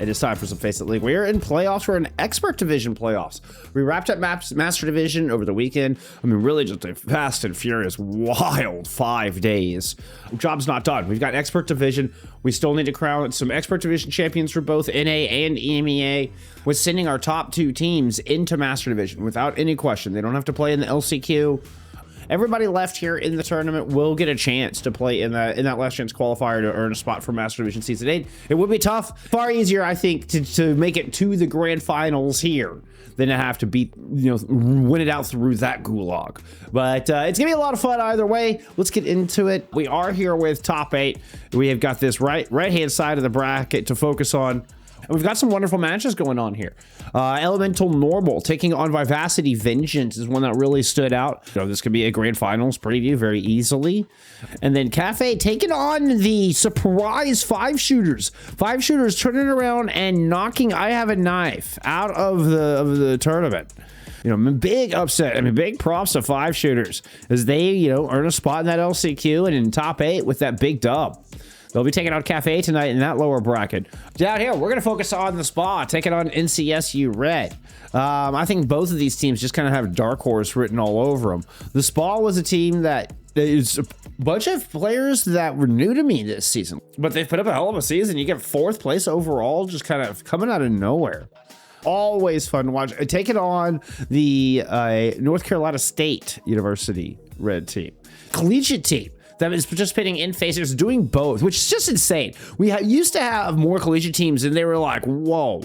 It is time for some FACEIT League. We're in playoffs. We're in Expert Division playoffs. We wrapped up Master Division over the weekend. I mean, really just a fast and furious, wild 5 days. Job's not done. We've got Expert Division. We still need to crown some Expert Division champions for both NA and EMEA. We're sending our top 2 teams into Master Division without any question. They don't have to play in the LCQ. Everybody left here in the tournament will get a chance to play in that last chance qualifier to earn a spot for Master Division Season 8. It would be tough. Far easier, I think, to make it to the grand finals here than to have to beat, win it out through that gulag. But it's gonna be a lot of fun either way. Let's get into it. We are here with top 8. We have got this right-hand side of the bracket to focus on. And we've got some wonderful matches going on here. Elemental Normal taking on Vivacity Vengeance is one that really stood out. This could be a grand finals preview very easily. And then Cafe taking on the surprise 5 shooters. 5 shooters turning around and knocking I Have a Knife out of the tournament. Big upset. I mean, big props to 5 shooters as they, earn a spot in that LCQ and in top 8 with that big dub. They'll be taking out Cafe tonight in that lower bracket. Down here, we're going to focus on the Spa, taking on NCSU Red. I think both of these teams just kind of have Dark Horse written all over them. The Spa was a team that is a bunch of players that were new to me this season, but they've put up a hell of a season. You get 4th place overall, just kind of coming out of nowhere. Always fun to watch. Taking on the North Carolina State University Red team. Collegiate team that is participating in FACEIT, doing both, which is just insane. We used to have more collegiate teams, and they were like, whoa.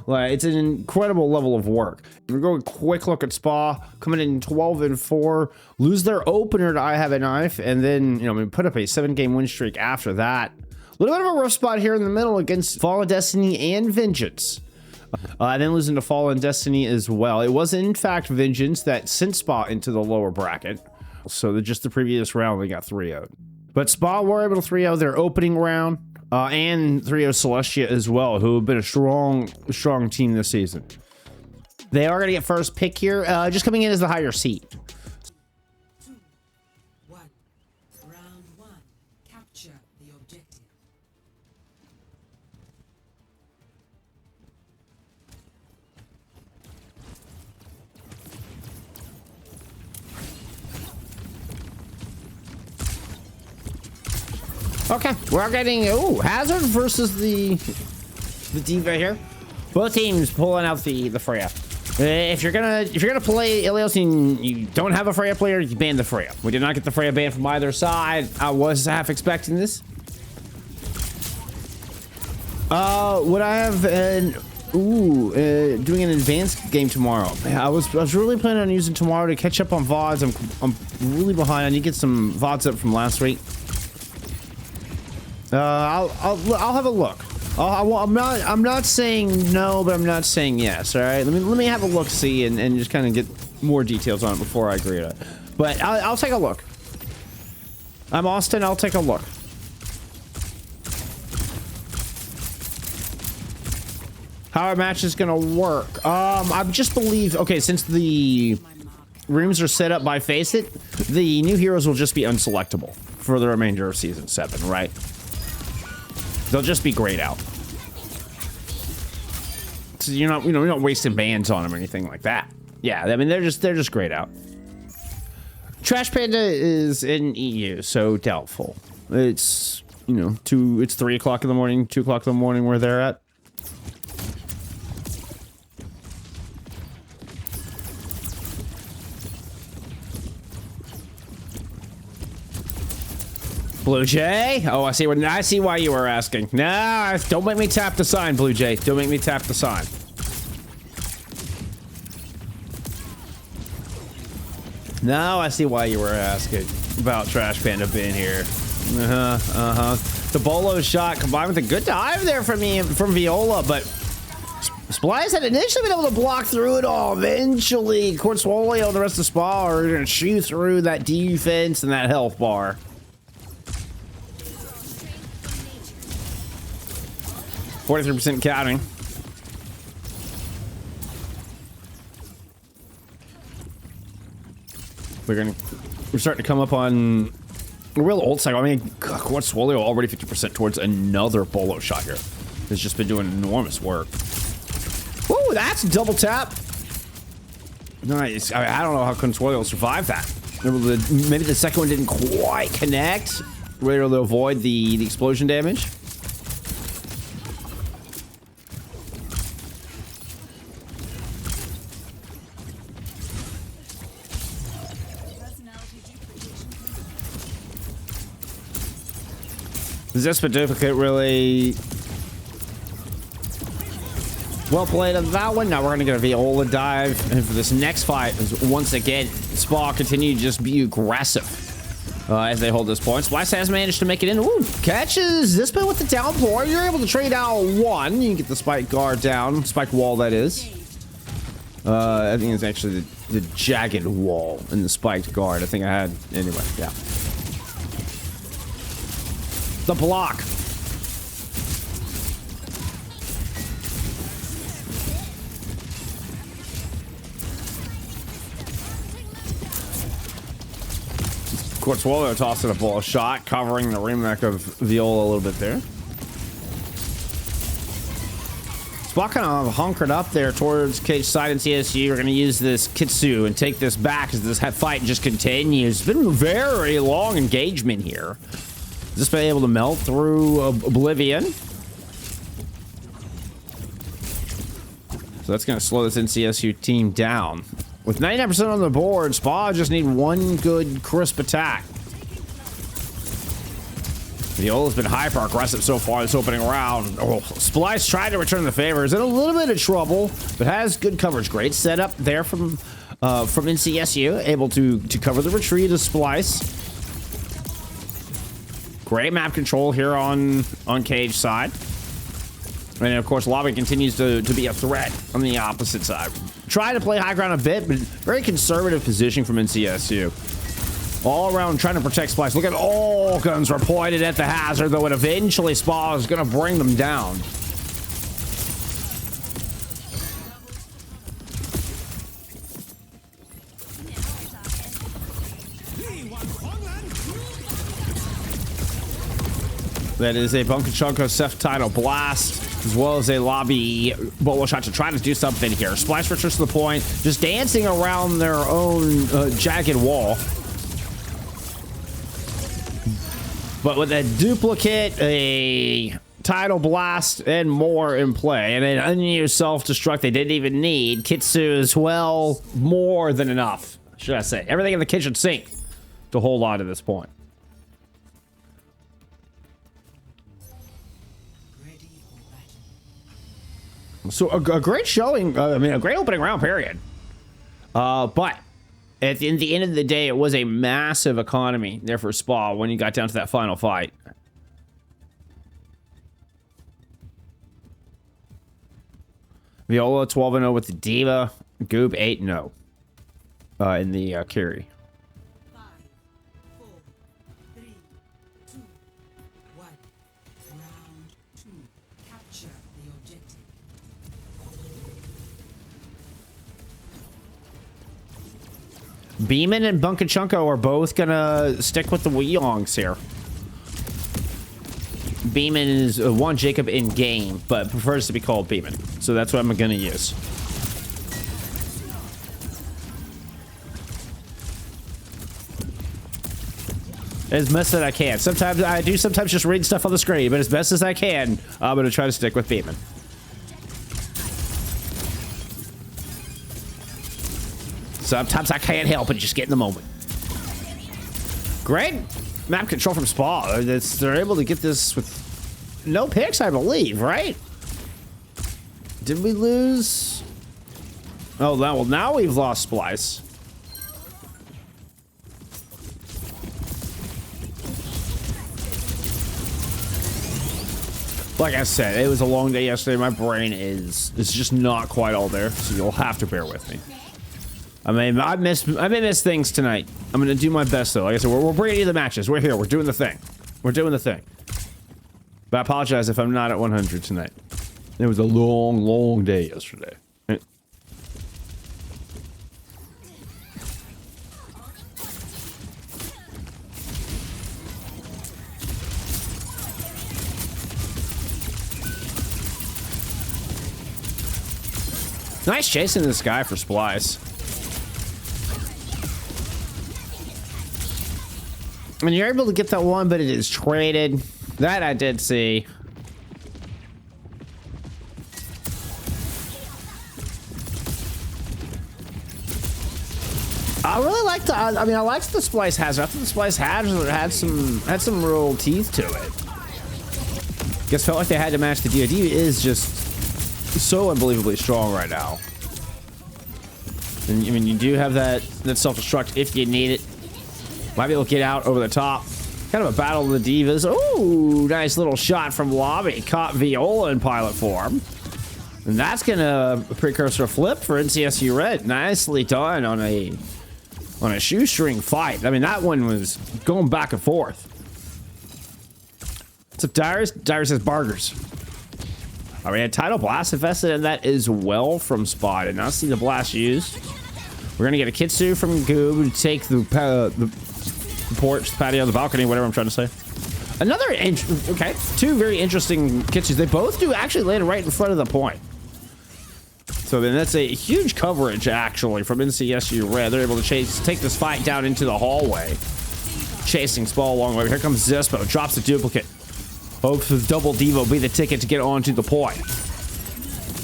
It's an incredible level of work. We're going quick look at Spa, coming in 12-4, lose their opener to I Have a Knife, and then, put up a 7-game win streak after that. A little bit of a rough spot here in the middle against Fallen Destiny and Vengeance. And then losing to Fallen Destiny as well. It was, in fact, Vengeance that sent Spa into the lower bracket. So just the previous round, they got 3-0. But Spa were able to 3-0 their opening round, and 3-0 Celestia as well, who have been a strong team this season. They are going to get first pick here, just coming in as the higher seed. 2, 1. Round 1. Capture the objective. Okay, we're getting Hazard versus the Diva here. Both teams pulling out the Freya. If you're gonna play Ilios and you don't have a Freya player, you ban the Freya. We did not get the Freya ban from either side. I was half expecting this. Would I have doing an advanced game tomorrow? I was really planning on using tomorrow to catch up on VODs. I'm really behind. I need to get some VODs up from last week. I'll have a look. I'm not saying no, but I'm not saying yes. All right, let me have a look, see, and just kind of get more details on it before I agree to it. But I'll take a look. I'm Austin. I'll take a look. How our match is gonna work? I just believe. Okay, since the rooms are set up by FACEIT, the new heroes will just be unselectable for the remainder of Season 7, right? They'll just be grayed out. So you're not wasting bans on them or anything like that. Yeah, I mean they're just grayed out. Trash Panda is in EU, so doubtful. It's it's 3 o'clock in the morning, 2 o'clock in the morning where they're at. Blue Jay? Oh, I see why you were asking. Nah, don't make me tap the sign, Blue Jay. Don't make me tap the sign. Now I see why you were asking about Trash Panda being here. The bolo shot combined with a good dive there from Viola, but Splice had initially been able to block through it all. Eventually, Cornswolio and the rest of the Spa are going to shoot through that defense and that health bar. 43% counting. We're starting to come up on a real old cycle. I mean, Cornswolio already 50% towards another bolo shot here. has just been doing enormous work. Whoa, that's double tap. Nice. I don't know how Cornswolio survived that. Maybe the second one didn't quite connect. We're able to avoid the explosion damage. Zispa duplicate really well played on that one. Now we're gonna get a Viola dive, and for this next fight, once again, Spa continue to just be aggressive as they hold this point. Splice has managed to make it in. Ooh, catches Zispa with the downpour. You're able to trade out one. You can get the spike guard down, spike wall that is. I think it's actually the jagged wall and the spiked guard. I think I had anyway. Yeah. The block. Cornswolio tossing a ball shot, covering the remake of Viola a little bit there. Spot kind of hunkered up there towards cage side in CSU. We're going to use this Kitsu and take this back as this fight just continues. It's been a very long engagement here. Just been able to melt through Oblivion. So that's going to slow this NCSU team down. With 99% on the board, Spa just need one good crisp attack. Viola's been hyper aggressive so far this opening round. Oh, Splice tried to return the favor. Is in a little bit of trouble, but has good coverage. Great setup there from NCSU, able to cover the retreat of Splice. Great map control here on cage side. And of course, Lobby continues to be a threat on the opposite side. Try to play high ground a bit, but very conservative positioning from NCSU. All around trying to protect Splice. Look at all guns were pointed at the hazard, though, and eventually Spa is going to bring them down. That is a Bunkachunko self-title blast, as well as a lobby bolo shot to try to do something here. Splice returns to the point, just dancing around their own jagged wall. But with a duplicate, a title blast, and more in play, and an unused self-destruct they didn't even need, Kitsu as well, more than enough, should I say. Everything in the kitchen sink to hold on to this point. So a great showing, I mean, a great opening round, period. But at the end of the day, it was a massive economy there for Spa when you got down to that final fight. Viola 12-0 with the Diva. Goob 8-0 in the carry. 5, 4, 3, 2, 1. Round 2. Capture the objective. Beeman and Bunkachunko are both gonna stick with the Weeyongs here. Beeman is one Jacob in game, but prefers to be called Beeman. So that's what I'm gonna use. As best as I can. Sometimes I do just read stuff on the screen, but as best as I can, I'm gonna try to stick with Beeman. Sometimes I can't help it, just get in the moment. Great map control from Spa. They're able to get this with no picks, I believe, right? Did we lose? Oh, well, now we've lost Splice. Like I said, it was a long day yesterday. My brain is just not quite all there, so you'll have to bear with me. I may miss things tonight. I'm gonna do my best though. Like I said, we're bringing you the matches. We're here. We're doing the thing. We're doing the thing. But I apologize if I'm not at 100 tonight. It was a long, long day yesterday. Nice chasing this guy for Splice. And you're able to get that one, but it is traded. That I did see. I really like the. I mean, I liked the Splice Hazard. I thought the Splice Hazard had some real teeth to it. Guess felt like they had to match the DoD. Is just so unbelievably strong right now. And I mean, you do have that self-destruct if you need it. Might be able to get out over the top. Kind of a battle of the divas. Ooh, nice little shot from Lobby. Caught Viola in pilot form. And that's gonna precursor flip for NCSU Red. Nicely done on a shoestring fight. I mean, that one was going back and forth. What's up, Dyrus? Dyrus says Bargers. All right, we had Tidal Blast invested in that as well from Spot. And now see the blast used. We're gonna get a Kitsu from Goob to take the porch, the patio, the balcony, whatever I'm trying to say. Another, okay, two very interesting Kitsus. They both do actually land right in front of the point. So then that's a huge coverage actually from NCSU Red. They're able to take this fight down into the hallway. Chasing Spall along the way. Here comes Zispo, drops the duplicate. Hopes with double Devo will be the ticket to get onto the point.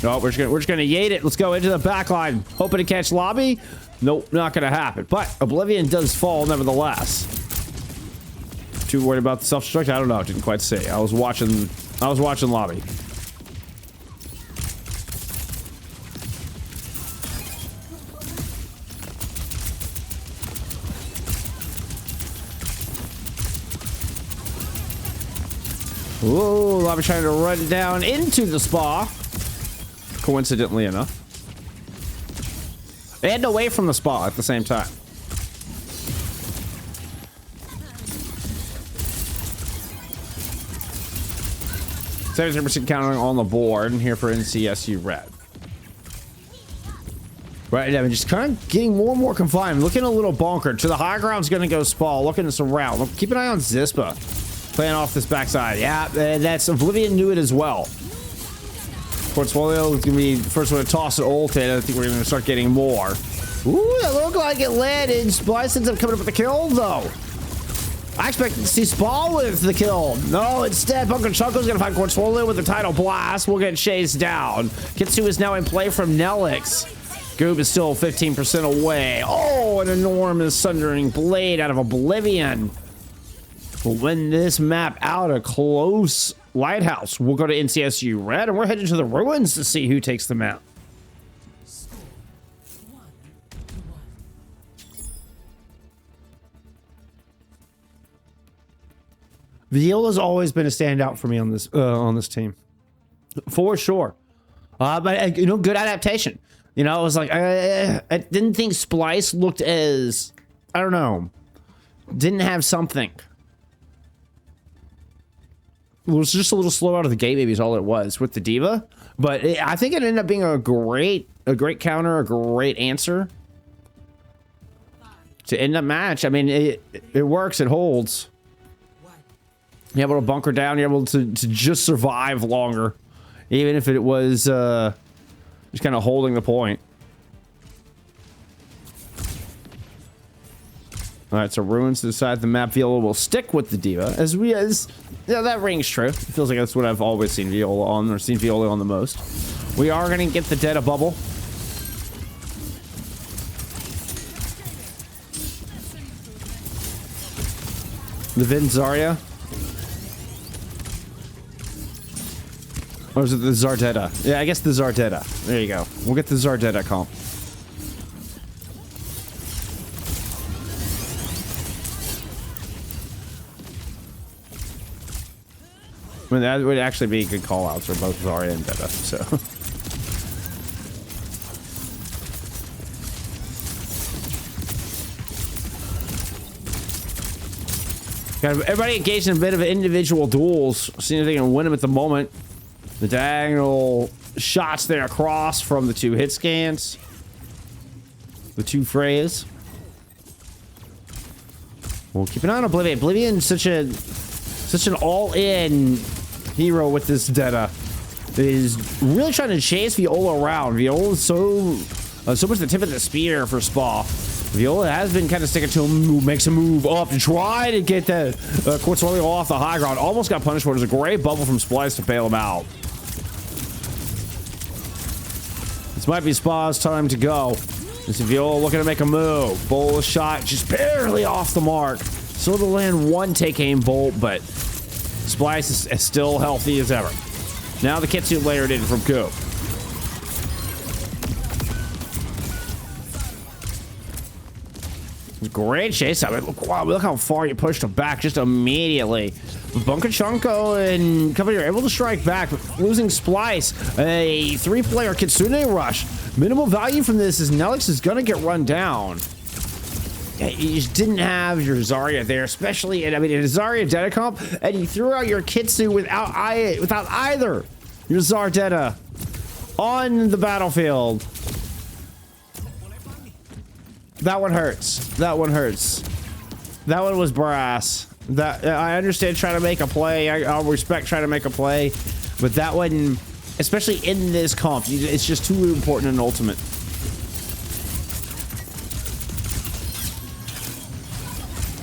No, we're just gonna yate it. Let's go into the back line. Hoping to catch Lobby. Nope, not gonna happen. But Oblivion does fall nevertheless. Too worried about the self-destruct? I don't know. Didn't quite see. I was watching Lobby. Whoa, Lobby trying to run down into the spa. Coincidentally enough. And away from the spa at the same time. 70% counting on the board here for NCSU Red. Right, I mean, just kind of getting more and more confined. Looking a little bonker. To the high ground's going to go Spall. Looking to surround. Look, keep an eye on Zispa. Playing off this backside. Yeah, that's Oblivion knew it as well. Cornswolio is going to be the first one to toss it ulted. I think we're going to start getting more. Ooh, that looked like it landed. Splice ends up coming up with the kill, though. I expected to see Spall with the kill. No, instead, Bunker Chunko's going to find Cornswolio with the Tidal Blast. We'll get chased down. Kitsu is now in play from Nelix. Goob is still 15% away. Oh, an enormous Sundering Blade out of Oblivion. We'll win this map out a close lighthouse. We'll go to NCSU Red, and we're headed to the ruins to see who takes the map. Viola's always been a standout for me on this team, for sure. But you know, good adaptation. You know, I was like, I didn't think Splice looked as, I don't know, didn't have something. It was just a little slow out of the gate, maybe is all it was with the Diva. But I think it ended up being a great counter, a great answer to end up match. I mean, it works, it holds. You're able to bunker down, you're able to just survive longer, even if it was just kind of holding the point. All right, so ruins to the side of the map. Viola will stick with the Diva as yeah, that rings true. It feels like that's what I've always seen Viola on, or seen Viola on the most. We are going to get the Data Bubble. The Vin Zarya. Or is it the Zardetta? Yeah, I guess the Zardetta. There you go. We'll get the Zardetta comp. I mean, that would actually be good call-outs for both Zarya and Detta, so. Got everybody engaged in a bit of individual duels. Seeing if they can win them at the moment. The diagonal shots there across from the two hit scans. The two frays. We'll keep an eye on Oblivion. Oblivion's such an all-in hero with this Detta. is really trying to chase Viola around. Viola is so much the tip of the spear for Spa. Viola has been kind of sticking to him, makes a move up to try to get the Cornswolio off the high ground. Almost got punished for it. There's a great bubble from Splice to bail him out. This might be Spa's time to go. This is Viola looking to make a move. Bowl shot just barely off the mark. So to land one take aim bolt, but Splice is still healthy as ever. Now the Kitsu layered in from Goop. Great chase. I mean, look how far you pushed him back just immediately. Bunkachanko and company are able to strike back, losing Splice. A 3-player Kitsune rush. Minimal value from this is Nelix is going to get run down. You just didn't have your Zarya there, especially in, I mean, in a Zarya Deta comp, and you threw out your Kitsu without either your Zardeta on the battlefield. That one hurts. That one hurts. That one was brass. That I understand trying to make a play. I'll respect trying to make a play, but that one, especially in this comp, it's just too important in Ultimate.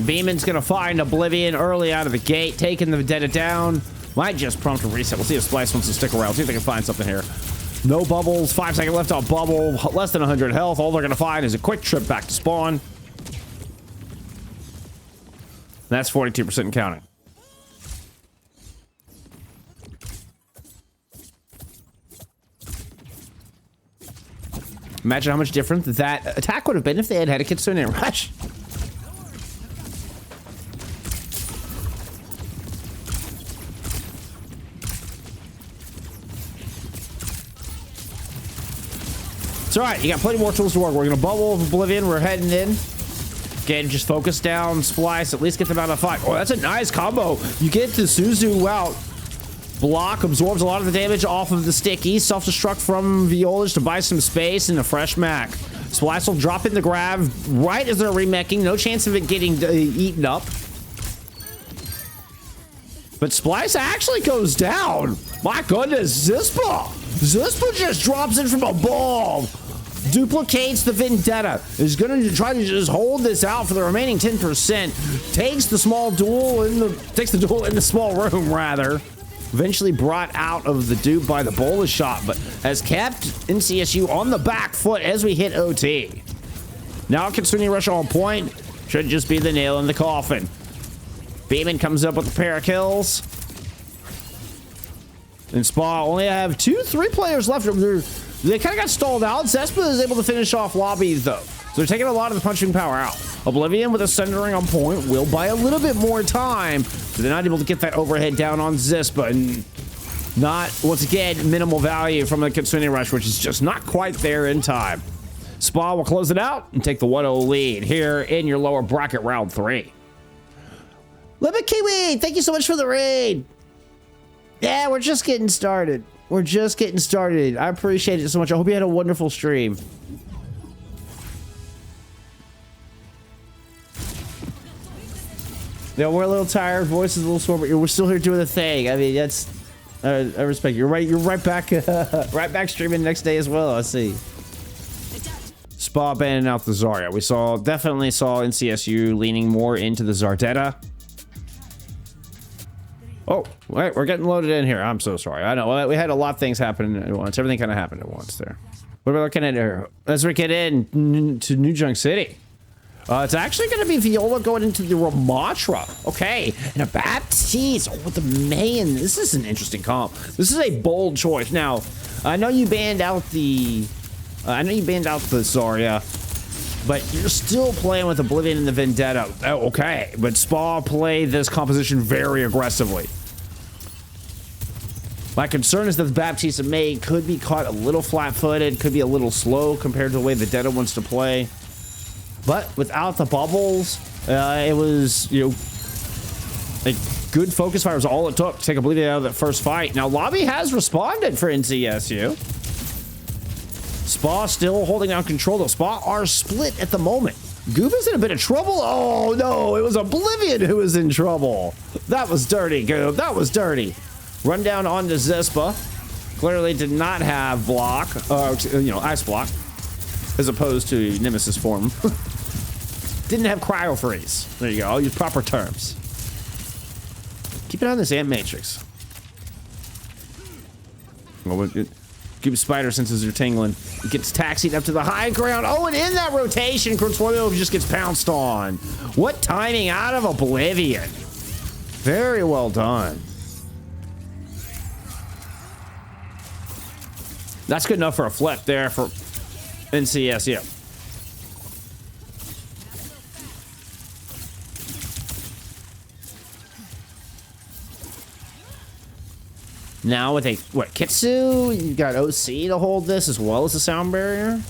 Beeman's gonna find Oblivion early out of the gate, taking the Vendetta down. Might just prompt a reset. We'll see if Splice wants to stick around. See if they can find something here. No bubbles. 5 seconds left on bubble. Less than 100 health. All they're gonna find is a quick trip back to spawn. That's 42% and counting. Imagine how much different that attack would have been if they had had a Kitsune rush. It's all right. You got plenty more tools to work. We're gonna bubble Oblivion. We're heading in. Again, just focus down, Splice, at least get them out of the fight. Oh, that's a nice combo. You get the Suzu out. Block absorbs a lot of the damage off of the sticky. Self-destruct from Viola to buy some space and a fresh Mac. Splice will drop in the grab right as they're remeching. No chance of it getting eaten up. But Splice actually goes down. My goodness, Zispa. Zispa just drops in from above. Duplicates the Vendetta. Is going to try to just hold this out for the remaining 10%. Takes the small duel in the small room rather. Eventually brought out of the dupe by the Bola shot, but has kept NCSU on the back foot as we hit OT. Now Kitsune rush on point. Should just be the nail in the coffin. Beeman comes up with a pair of kills. And Spa only have 3 players left. They kind of got stalled out. Zespa is able to finish off lobbies, though. So they're taking a lot of the punching power out. Oblivion with a centering on point will buy a little bit more time, but they're not able to get that overhead down on Zespa. And not, once again, minimal value from the Kitsune rush, which is just not quite there in time. Spa will close it out and take the 1-0 lead here in your lower bracket round 3. Limit Kiwi, thank you so much for the raid. Yeah, we're just getting started. We're just getting started. I appreciate it so much. I hope you had a wonderful stream. Yeah, we're a little tired. Voice is a little sore, but we're still here doing the thing. I mean, that's I respect you. You're right back, right back streaming next day as well. I see. Spa banning out the Zarya. We definitely saw NCSU leaning more into the Zardeta. Oh, wait, we're getting loaded in here. I'm so sorry. I know we had a lot of things happening at once. Everything kind of happened at once there. What are we looking at here? As we get in to New Junk City. It's actually going to be Viola going into the Ramatra. Okay, and a Baptiste. Oh, with the man. This is an interesting comp. This is a bold choice. Now, I know you banned out the Zarya, but you're still playing with Oblivion and the Vendetta. Oh, okay, but Spa played this composition very aggressively. My concern is that the Baptiste May could be caught a little flat-footed, could be a little slow compared to the way the Vendetta wants to play. But without the bubbles, it was, you know, a good focus fire was all it took to take Oblivion out of that first fight. Now, Lobby has responded for NCSU. Spa still holding down control, though. Spa are split at the moment. Goob is in a bit of trouble. Oh, no, it was Oblivion who was in trouble. That was dirty, Goob. That was dirty. Run down onto Zespa. Clearly did not have block, you know, ice block, as opposed to Nemesis form. Didn't have cryo freeze. There you go. I'll use proper terms. Keep an eye on this ant matrix. Well, keep spider senses are tingling. It gets taxied up to the high ground. Oh, and in that rotation, Cornswolio just gets pounced on. What timing out of Oblivion. Very well done. That's good enough for a flip there for NCSU. Now with a, what, Kitsu? You got OC to hold this as well as the sound barrier.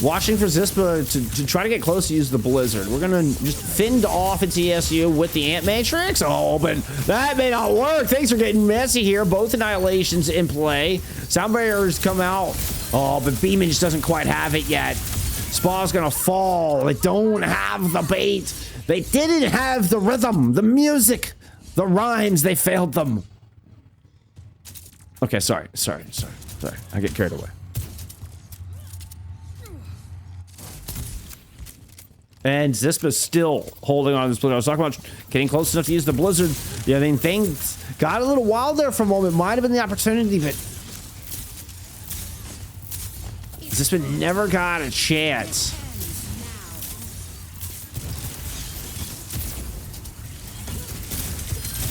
Watching for Zispa to try to get close to use the Blizzard. We're gonna just fend off NCSU with the Ant Matrix. Oh, but that may not work. Things are getting messy here. Both Annihilations in play. Sound barriers come out. Oh, but Bmin just doesn't quite have it yet. Spa's gonna fall. They don't have the bait. They didn't have the rhythm, the music, the rhymes. They failed them. Okay, sorry. I get carried away. And Zispa's still holding on to this Blizzard. I was talking about getting close enough to use the Blizzard. Yeah, I mean, things got a little wild there for a moment. Might have been the opportunity, but Zispa never got a chance.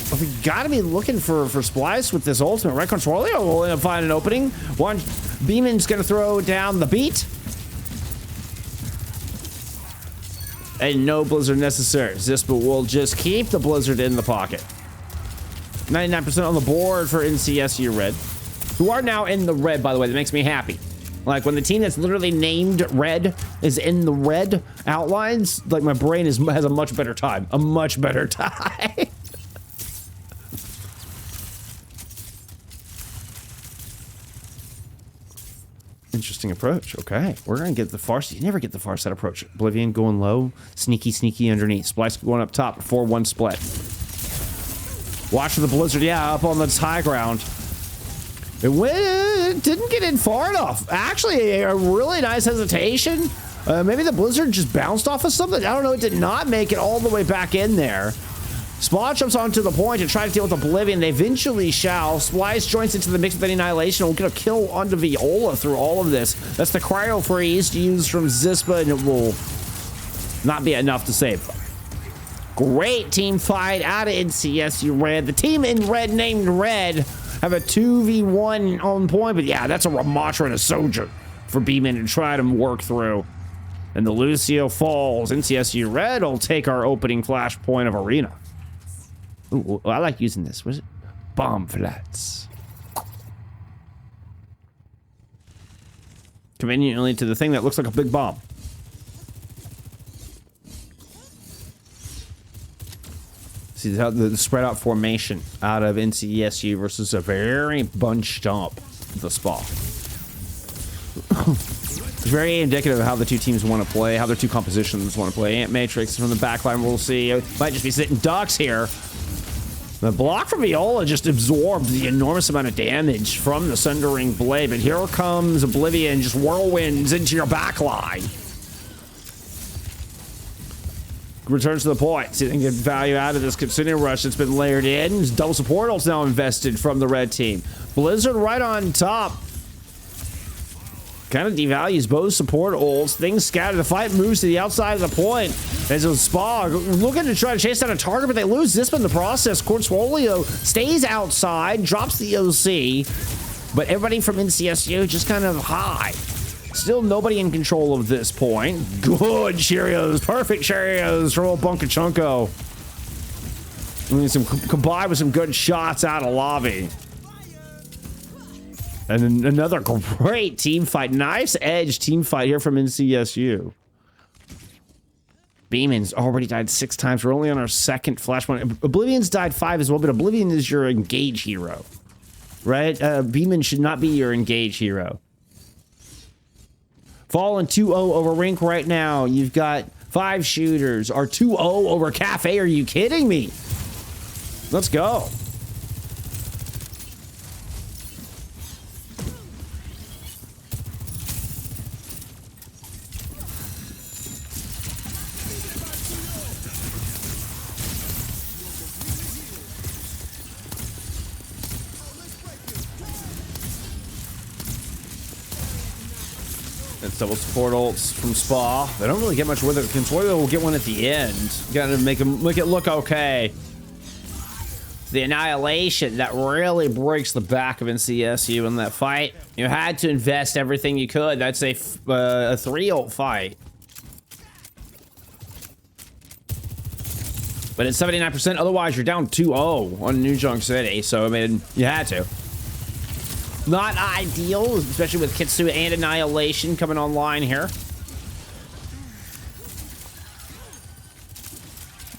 But we gotta be looking for Splice with this ultimate, right? Cornswolio will end up finding an opening. One, Bmin's gonna throw down the beat. And no Blizzard necessary. Zispa will just keep the Blizzard in the pocket. 99% on the board for NCSU Red, who are now in the red, by the way. That makes me happy. Like, when the team that's literally named red is in the red outlines, like, my brain has a much better time. A much better time. Interesting approach. Okay, we're gonna get the far. You never get the far side approach. Oblivion going low, sneaky underneath. Splice going up top. 4-1 split. Watch for the Blizzard. Yeah, up on this high ground. It didn't get in far enough. Actually, a really nice hesitation. Maybe the Blizzard just bounced off of something. I don't know. It did not make it all the way back in there. Spa jumps onto the point to try to deal with Oblivion. They eventually shall. Splice joins into the mix with Annihilation. We'll get a kill onto Viola through all of this. That's the cryo freeze used from Zispa, and it will not be enough to save them. Great team fight out of NCSU Red. The team in red named Red have a 2v1 on point, but yeah, that's a Ramatra and a Soldier for Bmin to try to work through. And the Lucio falls. NCSU Red will take our opening flashpoint of Arena. Ooh, I like using this. What is it? Bomb flats. Conveniently to the thing that looks like a big bomb. See how the spread out formation out of NCSU versus a very bunched up the Spa. It's very indicative of how the two teams want to play, how their two compositions want to play. Ant Matrix from the backline, we'll see. It might just be sitting ducks here. The block from Viola just absorbed the enormous amount of damage from the Sundering Blade, but here comes Oblivion, just whirlwinds into your backline. Returns to the point. See if they can get value out of this Kitsune Rush that's been layered in. Double support ult's now invested from the red team. Blizzard right on top. Kind of devalues both support ults. Things scatter. The fight moves to the outside of the point. As a Spa looking to try to chase down a target, but they lose Zispa in the process. Cornswolio stays outside, drops the OC, but everybody from NCSU just kind of high. Still nobody in control of this point. Good Cheerios, perfect Cheerios from old Bunkachunko. Combined with some good shots out of lobby. And then another great team fight. Nice edge team fight here from NCSU. Bmin's already died 6 times. We're only on our second flashpoint. Oblivion's died 5 as well, but Oblivion is your engage hero. Right? Bmin should not be your engage hero. Fallen 2-0 over Rink right now. You've got 5 shooters. Or 2-0 over Cafe. Are you kidding me? Let's go. Double support ults from Spa. They don't really get much with it. Cornswolio will get one at the end. Gotta make it look okay. The annihilation that really breaks the back of NCSU in that fight. You had to invest everything you could. That's a 3-ult fight. But it's 79%. Otherwise, you're down 2-0 on New Junk City. So, I mean, you had to. Not ideal, especially with Kitsu and Annihilation coming online here.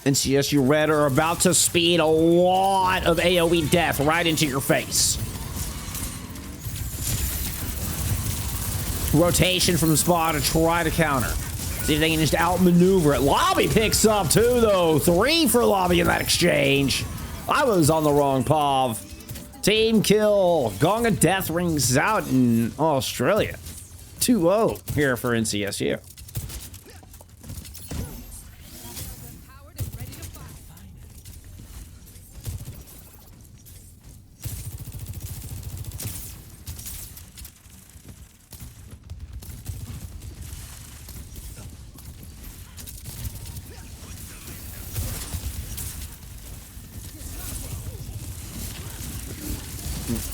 NCSU Red are about to speed a lot of AoE death right into your face. Rotation from Spa to try to counter. See if they can just outmaneuver it. Lobby picks up too, though. 3 for Lobby in that exchange. I was on the wrong POV. Team kill. Gong of Death rings out in Australia. 2-0 here for NCSU.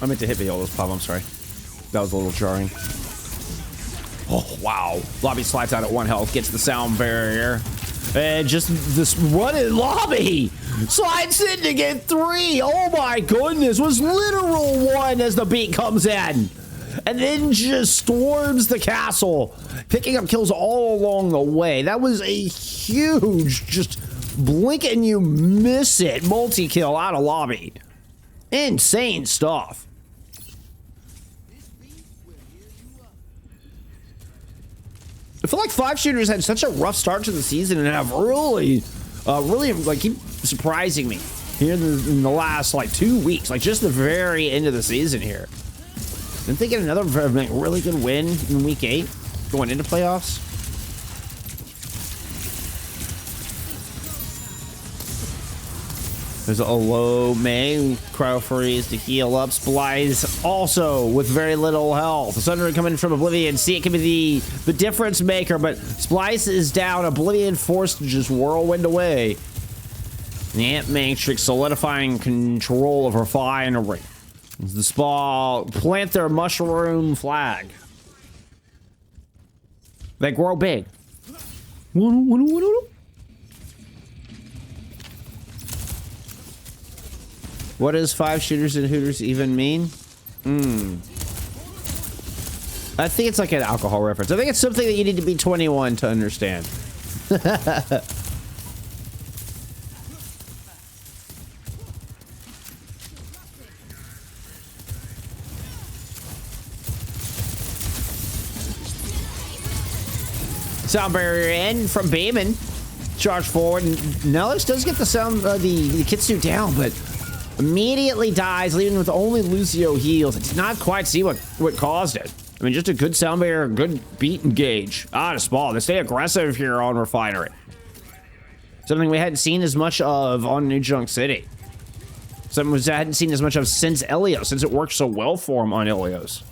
I meant to hit Viola's pop, I'm sorry. That was a little jarring. Oh, wow. Lobby slides out at 1 health, gets the sound barrier. And just this running Lobby slides in to get 3. Oh my goodness, was literal 1 as the beat comes in. And then just storms the castle, picking up kills all along the way. That was a huge, just blink and you miss it, multi-kill out of Lobby. Insane stuff. I feel like 5 shooters had such a rough start to the season and have really like keep surprising me here in the last like 2 weeks, like just the very end of the season here. I'm thinking another really good win in week 8 going into playoffs. There's a low May, Cryo Freeze to heal up. Splice also with very little health. The Thunder coming from Oblivion. See, it can be the difference maker, but Splice is down. Oblivion forced to just whirlwind away. The Ant Matrix solidifying control of Refinery. The Spa plant their mushroom flag. They grow big. What does 5 shooters and hooters even mean? I think it's like an alcohol reference. I think it's something that you need to be 21 to understand. Sound barrier in from Bayman. Charge forward. And Nellis does get the sound, the Kitsu down, but immediately dies, leaving with only Lucio heals. I did not quite see what caused it. I mean, just a good sound barrier, good beat engage. Out of Spa. They stay aggressive here on Refinery. Something we hadn't seen as much of on New Junk City. Something we hadn't seen as much of since Ilios, since it worked so well for him on Ilios.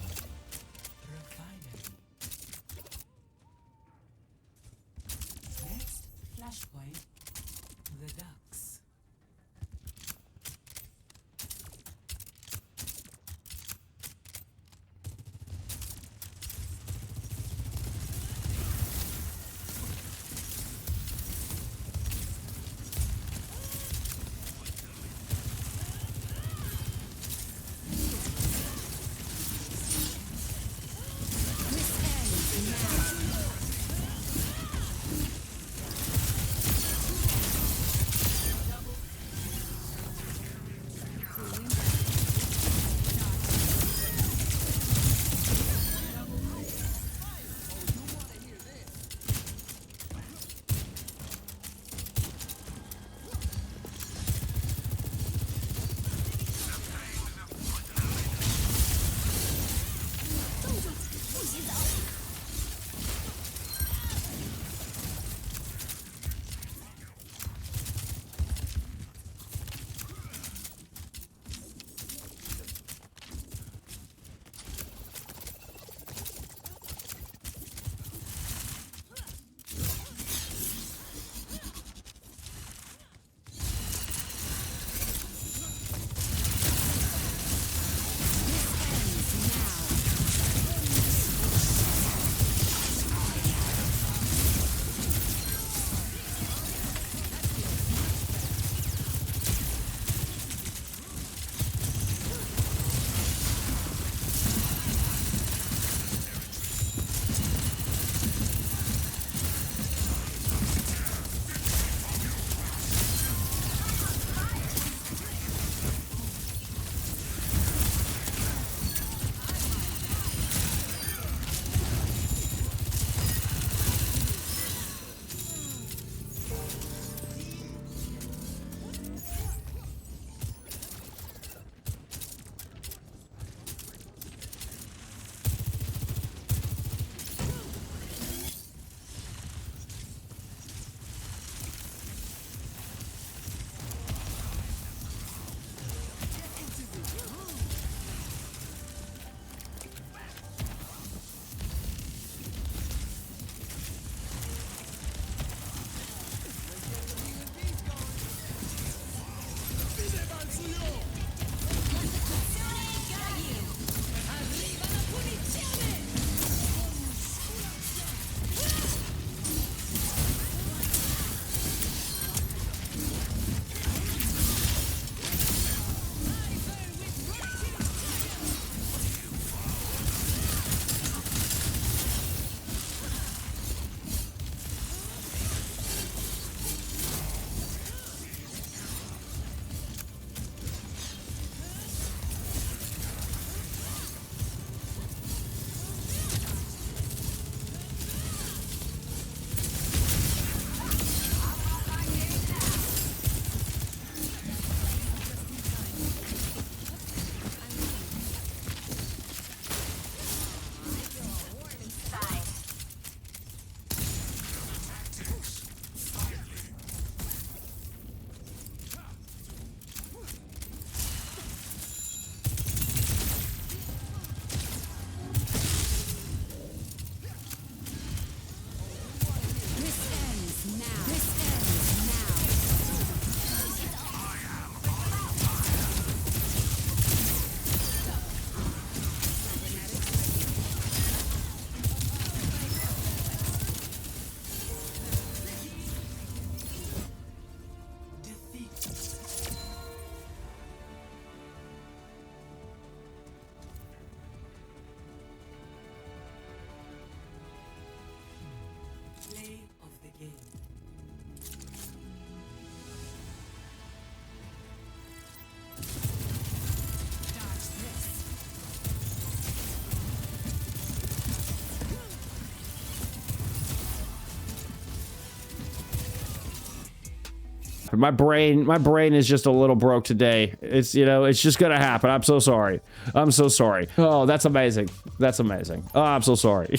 My brain is just a little broke today. It's, you know, it's just gonna happen. I'm so sorry. I'm so sorry. Oh, that's amazing. That's amazing. Oh, I'm so sorry.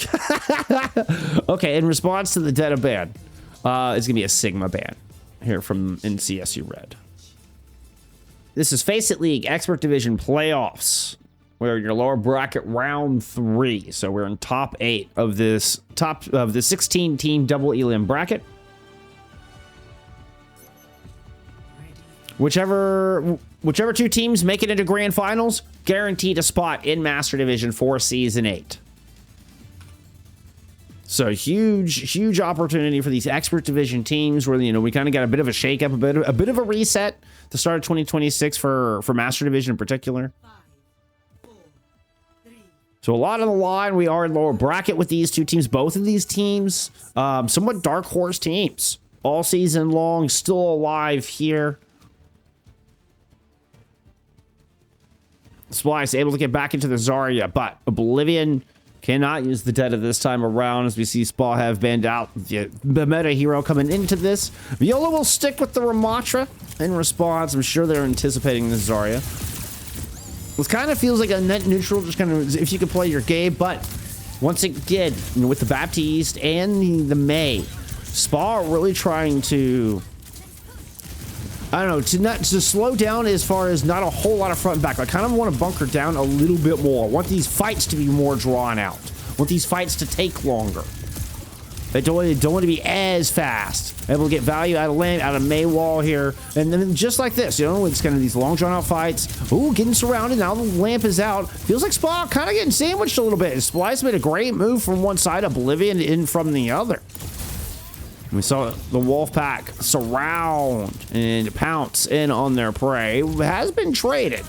Okay, in response to the Deta ban, it's gonna be a Sigma ban here from NCSU Red. This is FACEIT League Expert Division Playoffs. We're in your lower bracket round 3. So we're in top 8 of this 16 team double elim bracket. Whichever 2 teams make it into grand finals, guaranteed a spot in Master Division for Season 8. So huge opportunity for these Expert Division teams where, you know, we kind of got a bit of a shake-up, a bit of a reset to start 2026 for Master Division in particular. 5, 4, 3. So a lot on the line. We are in lower bracket with these 2 teams. Both of these teams, somewhat dark horse teams. All season long, still alive here. Splice able to get back into the Zarya, but Oblivion cannot use the Deta this time around as we see Spa have banned out the meta hero coming into this. Viola will stick with the Ramatra in response. I'm sure they're anticipating the Zarya. This kind of feels like a net neutral, just kind of if you could play your game, but once again, you know, with the Baptiste and the May, Spa are really trying to, I don't know, to slow down as far as not a whole lot of front and back. I kind of want to bunker down a little bit more. I want these fights to be more drawn out. I want these fights to take longer. They don't want to be as fast. Able to get value out of Lamp, out of Maywall here. And then just like this, you know, it's kind of these long drawn out fights. Ooh, getting surrounded. Now the Lamp is out. Feels like Spa kind of getting sandwiched a little bit. Splice made a great move from one side, Oblivion in from the other. We saw the Wolfpack surround and pounce in on their prey. It has been traded.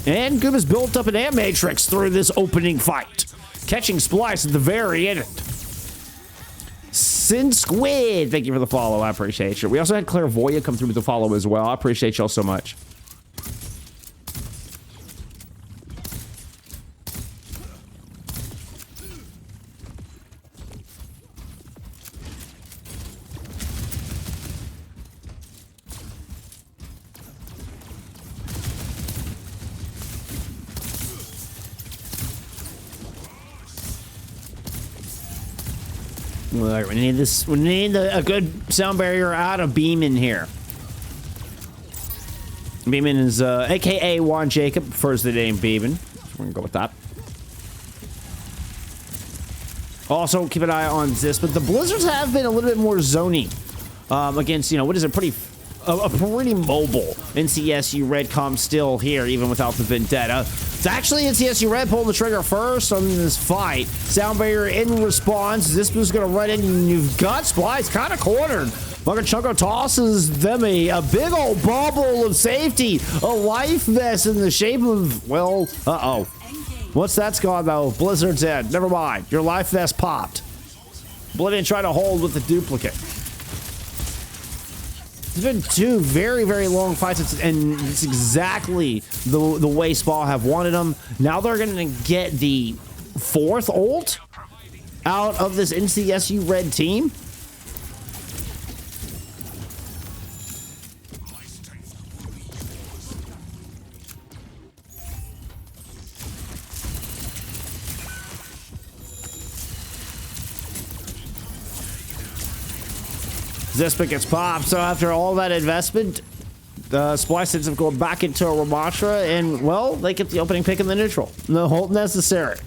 And Goob has built up an Ant Matrix through this opening fight. Catching Splice at the very end. Sin Squid, thank you for the follow. I appreciate you. We also had Clairvoyant come through with the follow as well. I appreciate y'all so much. We need this. We need a good sound barrier out of Bmin here. Bmin is AKA Juan Jacob, prefers the name Bmin. We're gonna go with that. Also, keep an eye on this, but the Blizzards have been a little bit more zony against, you know, what is a pretty mobile NCSU Red comp still here, even without the Vendetta. It's actually NCSU Red pulling the trigger first on this fight. Sound barrier in response. This was going to run in, and you've got Splice kind of cornered. Chunko tosses them a big old bubble of safety. A life vest in the shape of, well, uh-oh. Once that's gone, though, Blizzard's in. Never mind. Your life vest popped. Oblivion trying to hold with the duplicate. It's been 2 very, very long fights, and it's exactly the way Spa have wanted them. Now they're going to get the 4th ult out of this NCSU Red team. Zispik gets popped, so after all that investment, Splice ends up going back into a Ramatra, and, well, they get the opening pick in the neutral. No hold necessary.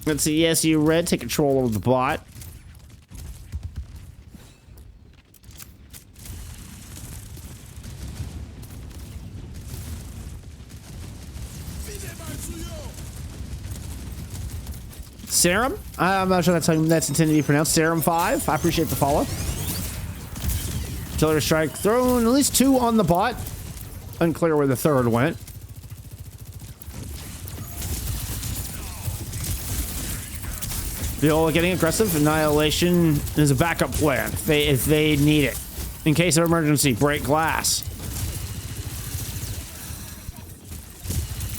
Let's see, ESU Red take control of the bot. Serum? I'm not sure that's how that's intended to be pronounced. Serum 5. I appreciate the follow. Artillery strike thrown. At least 2 on the bot. Unclear where the 3rd went. Viola getting aggressive. Annihilation is a backup plan if they need it. In case of emergency, break glass.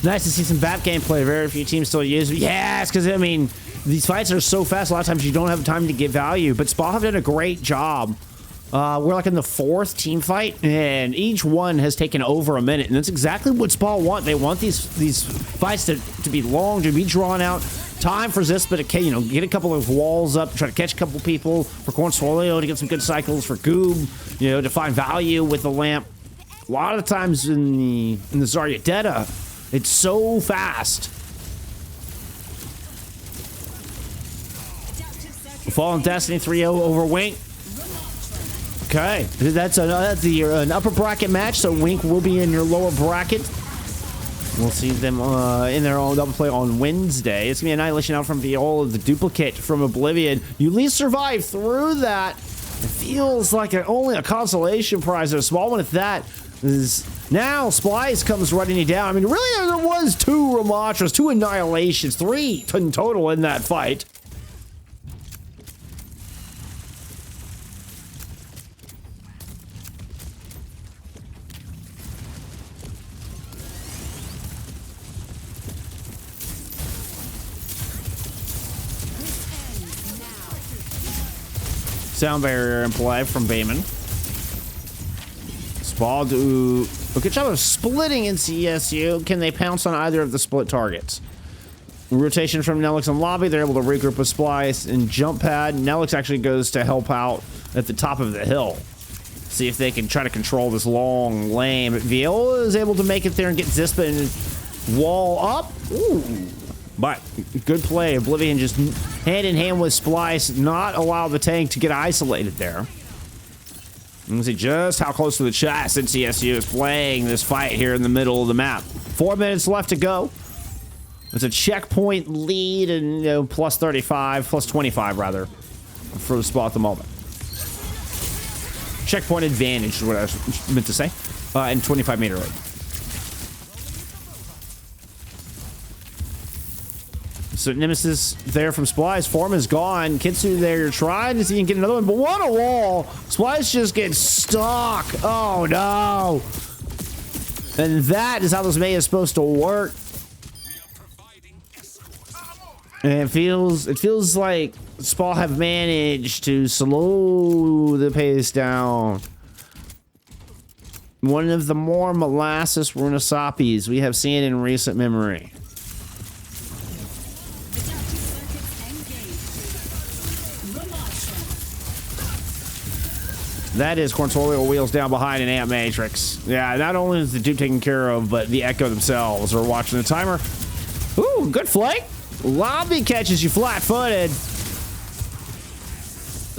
Nice to see some BAP gameplay. Very few teams still use it. Yes, because, I mean, these fights are so fast, a lot of times you don't have time to get value. But Spa have done a great job We're like in the 4th team fight, and each one has taken over a minute, and that's exactly what Spa want. They want these fights to be long, to be drawn out. Time for Zispa to, you know, get a couple of walls up, try to catch a couple people, for Cornswolio to get some good cycles, for Goob, you know, to find value with the lamp. A lot of times in the Zarya Detta, it's so fast. Fallen Destiny 3-0 over Wink. Okay, that's an upper bracket match, so Wink will be in your lower bracket. We'll see them in their own double play on Wednesday. It's going to be Annihilation out from Viola, the duplicate from Oblivion. You at least survive through that. It feels like only a consolation prize, a small one at that. Now Splice comes running you down. I mean, really, there was 2 Ramatras, 2 Annihilations, 3 in total in that fight. Sound barrier in play from Bayman. Spa do a good job of splitting in CSU. Can they pounce on either of the split targets? Rotation from Nelix and Lobby. They're able to regroup with Splice and Jump Pad. Nelix actually goes to help out at the top of the hill. See if they can try to control this long lane. But Viola is able to make it there and get Zispa and wall up. Ooh. But good play. Oblivion just hand in hand with Splice, not allow the tank to get isolated there. You can see just how close to the chest NCSU is playing this fight here in the middle of the map. 4 minutes left to go. It's a checkpoint lead and, you know, plus 35, plus 25 rather, for the spot at the moment. Checkpoint advantage is what I was meant to say. And 25 meter rate. So Nemesis there from Splice. Form is gone. Kitsu there, you're trying to see if you can get another one, but what a wall. Splice just gets stuck. Oh no. And that is how this May is supposed to work. And it feels like Spa have managed to slow the pace down. One of the more molasses Runasapis we have seen in recent memory. That is Cornswolio wheels down behind an Amp Matrix. Yeah, not only is the dupe taken care of, but the Echo themselves are watching the timer. Ooh, good flank. Lobby catches you flat-footed.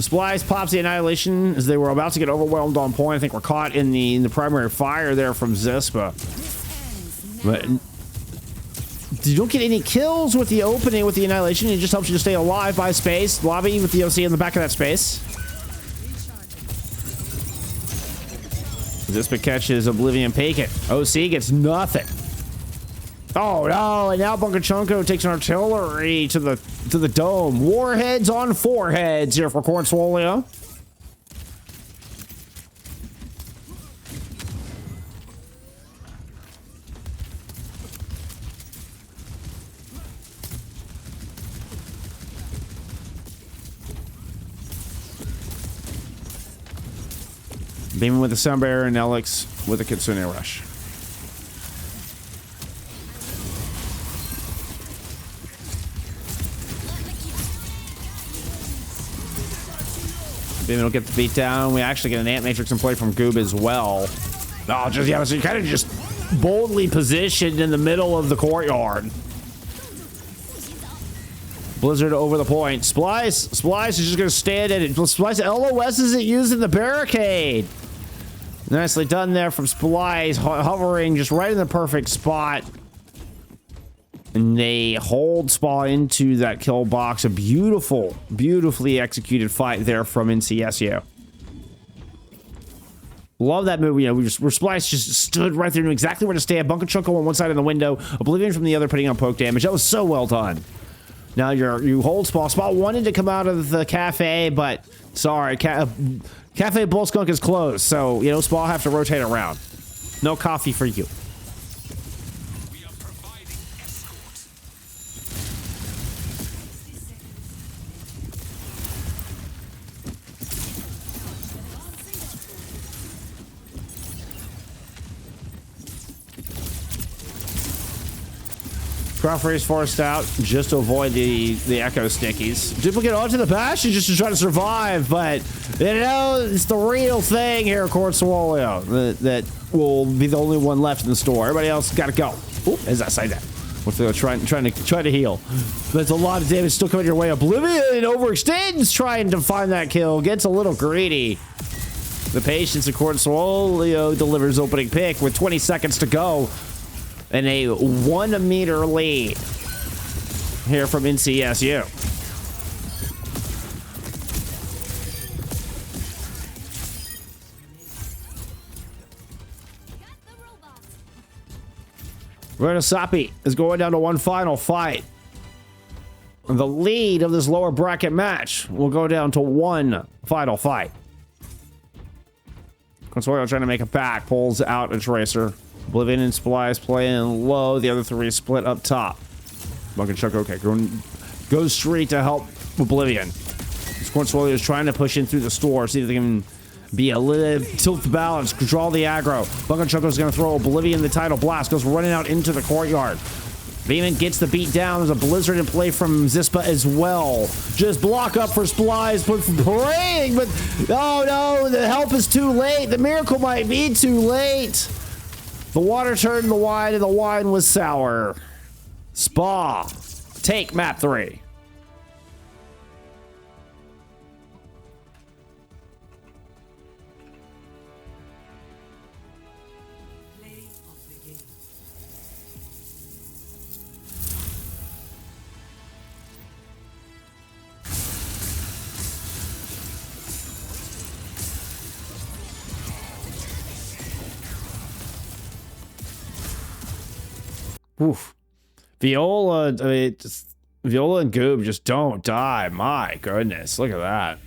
Splice pops the Annihilation as they were about to get overwhelmed on point. I think we're caught in the primary fire there from Zispa. But you don't get any kills with the opening with the Annihilation. It just helps you to stay alive by space. Lobby with the OC in the back of that space. Zispa catches Oblivion Paket. OC gets nothing. Oh no, and now Bunkachunko takes an artillery to the dome. Warheads on foreheads here for Cornswolio. Beaming with the Sound Barrier and Elix with a Kitsune Rush. Beaming will get the beat down. We actually get an Ant Matrix in play from Goob as well. Oh, just, yeah, so you kind of just boldly positioned in the middle of the courtyard. Blizzard over the point. Splice is just going to stand in it. Splice LOSs it using the barricade. Nicely done there from Splice, hovering just right in the perfect spot. And they hold Spa into that kill box. A beautifully executed fight there from NCSU. Love that move. You know, where Splice just stood right there, knew exactly where to stand. Bunkachunko on one side of the window, Oblivion from the other, putting on poke damage. That was so well done. Now you hold Spa. Spa wanted to come out of the cafe, but sorry, Cafe Bull Skunk is closed, so, you know, Spa have to rotate around. No coffee for you. We are providing escort. Crawford's forced out just to avoid the echo stickies. Duplicate onto the bastion just to try to survive, but you know, it's the real thing here at Cornswolio that will be the only one left in the store. Everybody else got to go. Ooh, as I say that. We're trying to heal. There's a lot of damage still coming your way. Oblivion overextends trying to find that kill. Gets a little greedy. The patience of Cornswolio delivers opening pick with 20 seconds to go. And a 1 meter lead here from NCSU. Runasapi is going down to one final fight. The lead of this lower bracket match will go down to one final fight. Cornswolio trying to make it back, pulls out a tracer. Oblivion and Splice playing low. The other three split up top. Bunk and Chuck, okay, goes straight to help Oblivion. Cornswolio is trying to push in through the store, see if they can be a little tilt the balance, draw the aggro. Bunk and Chuck is going to throw Oblivion the title blast, goes running out into the courtyard. Bmin gets the beat down. There's a blizzard in play from Zispa as well. Just block up for Splice, but praying, but oh no, the help is too late. The miracle might be too late. The water turned the wine and the wine was sour. Spa, take map 3. Oof. Viola, Viola and Goob just don't die. My goodness, look at that.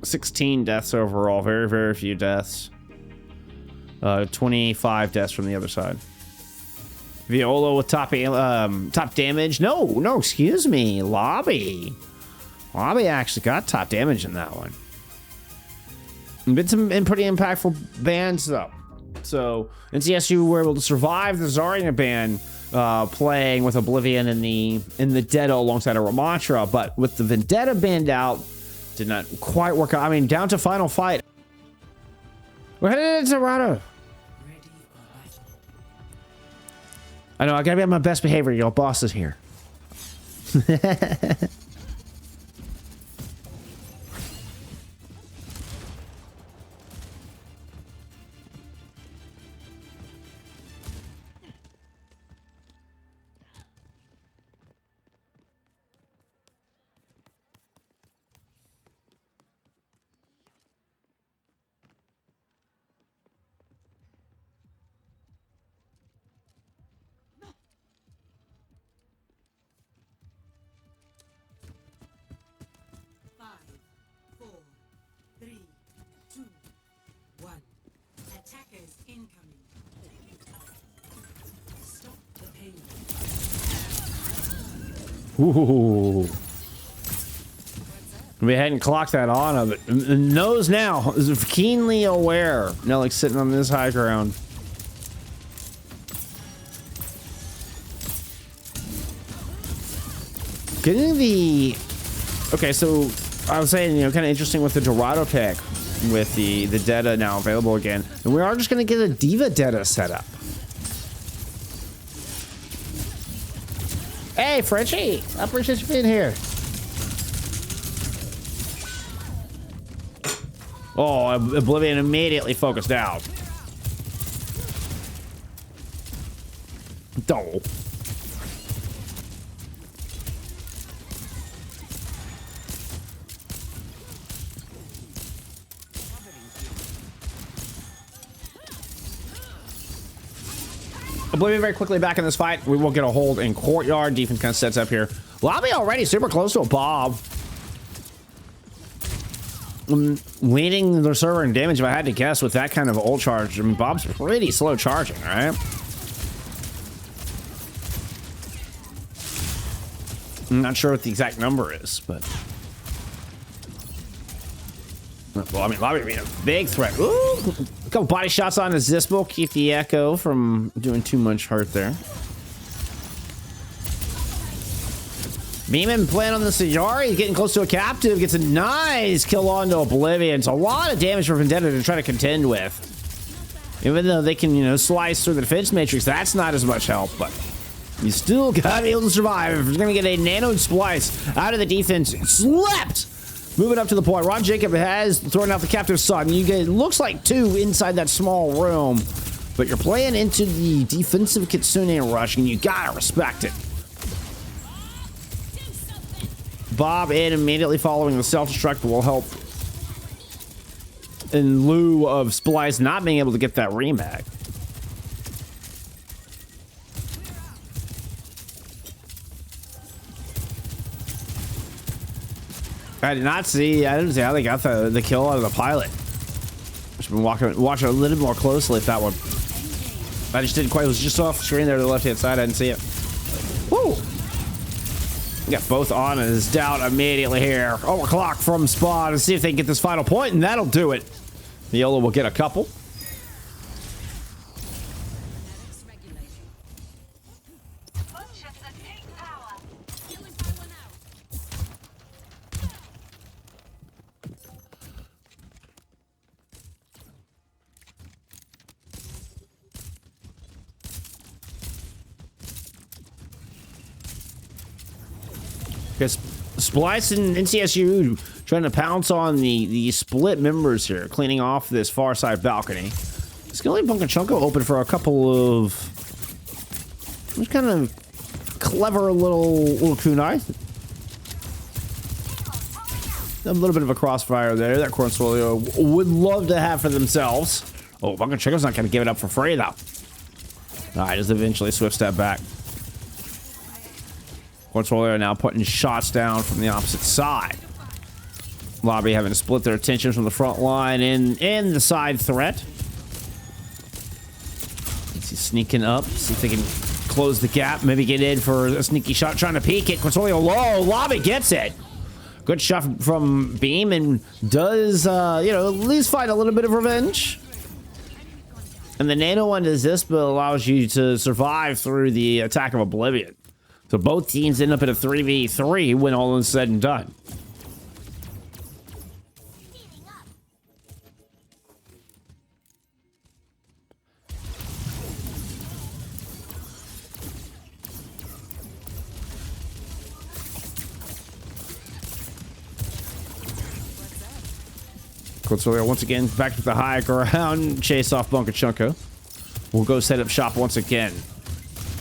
16 deaths overall, very, very few deaths. 25 deaths from the other side. Viola with top damage. No, excuse me. Lobby actually got top damage in that one. Been some pretty impactful bans though. So NCSU were able to survive the Zarya ban, playing with Oblivion in the Vendetta alongside a Ramatra, but with the Vendetta banned out, did not quite work out. I mean, down to final fight. We're headed into Dorado. I know, I gotta be on my best behavior, y'all. Boss is here. Ooh. We hadn't clocked that on, but knows now, is keenly aware. Now, like sitting on this high ground. Getting the... Okay, so I was saying, you know, kind of interesting with the Dorado pick, with the Detta now available again. And we are just going to get a Diva Detta set up. Hey, Frenchie! I appreciate you being here. Oh, Oblivion immediately focused out. Oh. Oblivion very quickly back in this fight. We will get a hold in courtyard. Defense kind of sets up here. Lobby already super close to a Bob. Leading the server in damage, if I had to guess, with that kind of ult charge. I mean, Bob's pretty slow charging, right? I'm not sure what the exact number is, but... Well, I mean, Lobby being a big threat. Ooh! A couple body shots on the Zispo. Keep the Echo from doing too much hurt there. Bmin playing on the Sajari, getting close to a captive, gets a nice kill onto Oblivion. It's a lot of damage for Vendetta to try to contend with. Even though they can, you know, slice through the defense matrix, that's not as much help, but you still gotta be able to survive. If you're gonna get a nano splice out of the defense, slept! Moving up to the point, Ron Jacob has thrown out the captive son. You get, it looks like 2 inside that small room, but you're playing into the defensive Kitsune rush, and you gotta respect it. Bob in immediately following the self-destruct will help in lieu of Splice not being able to get that remag. I didn't see how they got the kill out of the pilot. Just been watching a little more closely at that one. I just didn't quite, it was just off screen there to the left-hand side, I didn't see it. Woo! Got both Annas down immediately here. Overclock from Spawn to see if they can get this final point, and that'll do it. Viola will get a couple. Because Splice and NCSU trying to pounce on the split members here, cleaning off this far side balcony. Skilly Bunkachunko open for a couple of just kind of clever little kunai. A little bit of a crossfire there that Cornswolio would love to have for themselves. Oh, Bunkachunko's not going to give it up for free though. All right, just eventually swift step back. Cornswolio now putting shots down from the opposite side. Lobby having to split their attention from the front line and the side threat. He's sneaking up, see if they can close the gap, maybe get in for a sneaky shot, trying to peek it. Cornswolio low, Lobby gets it. Good shot from Beam and does, you know, at least find a little bit of revenge. And the nano one is this, but allows you to survive through the attack of Oblivion. So both teams end up in a 3v3 when all is said and done. Cornswolio once again back to the high ground, chase off Bunkachunko. We'll go set up shop once again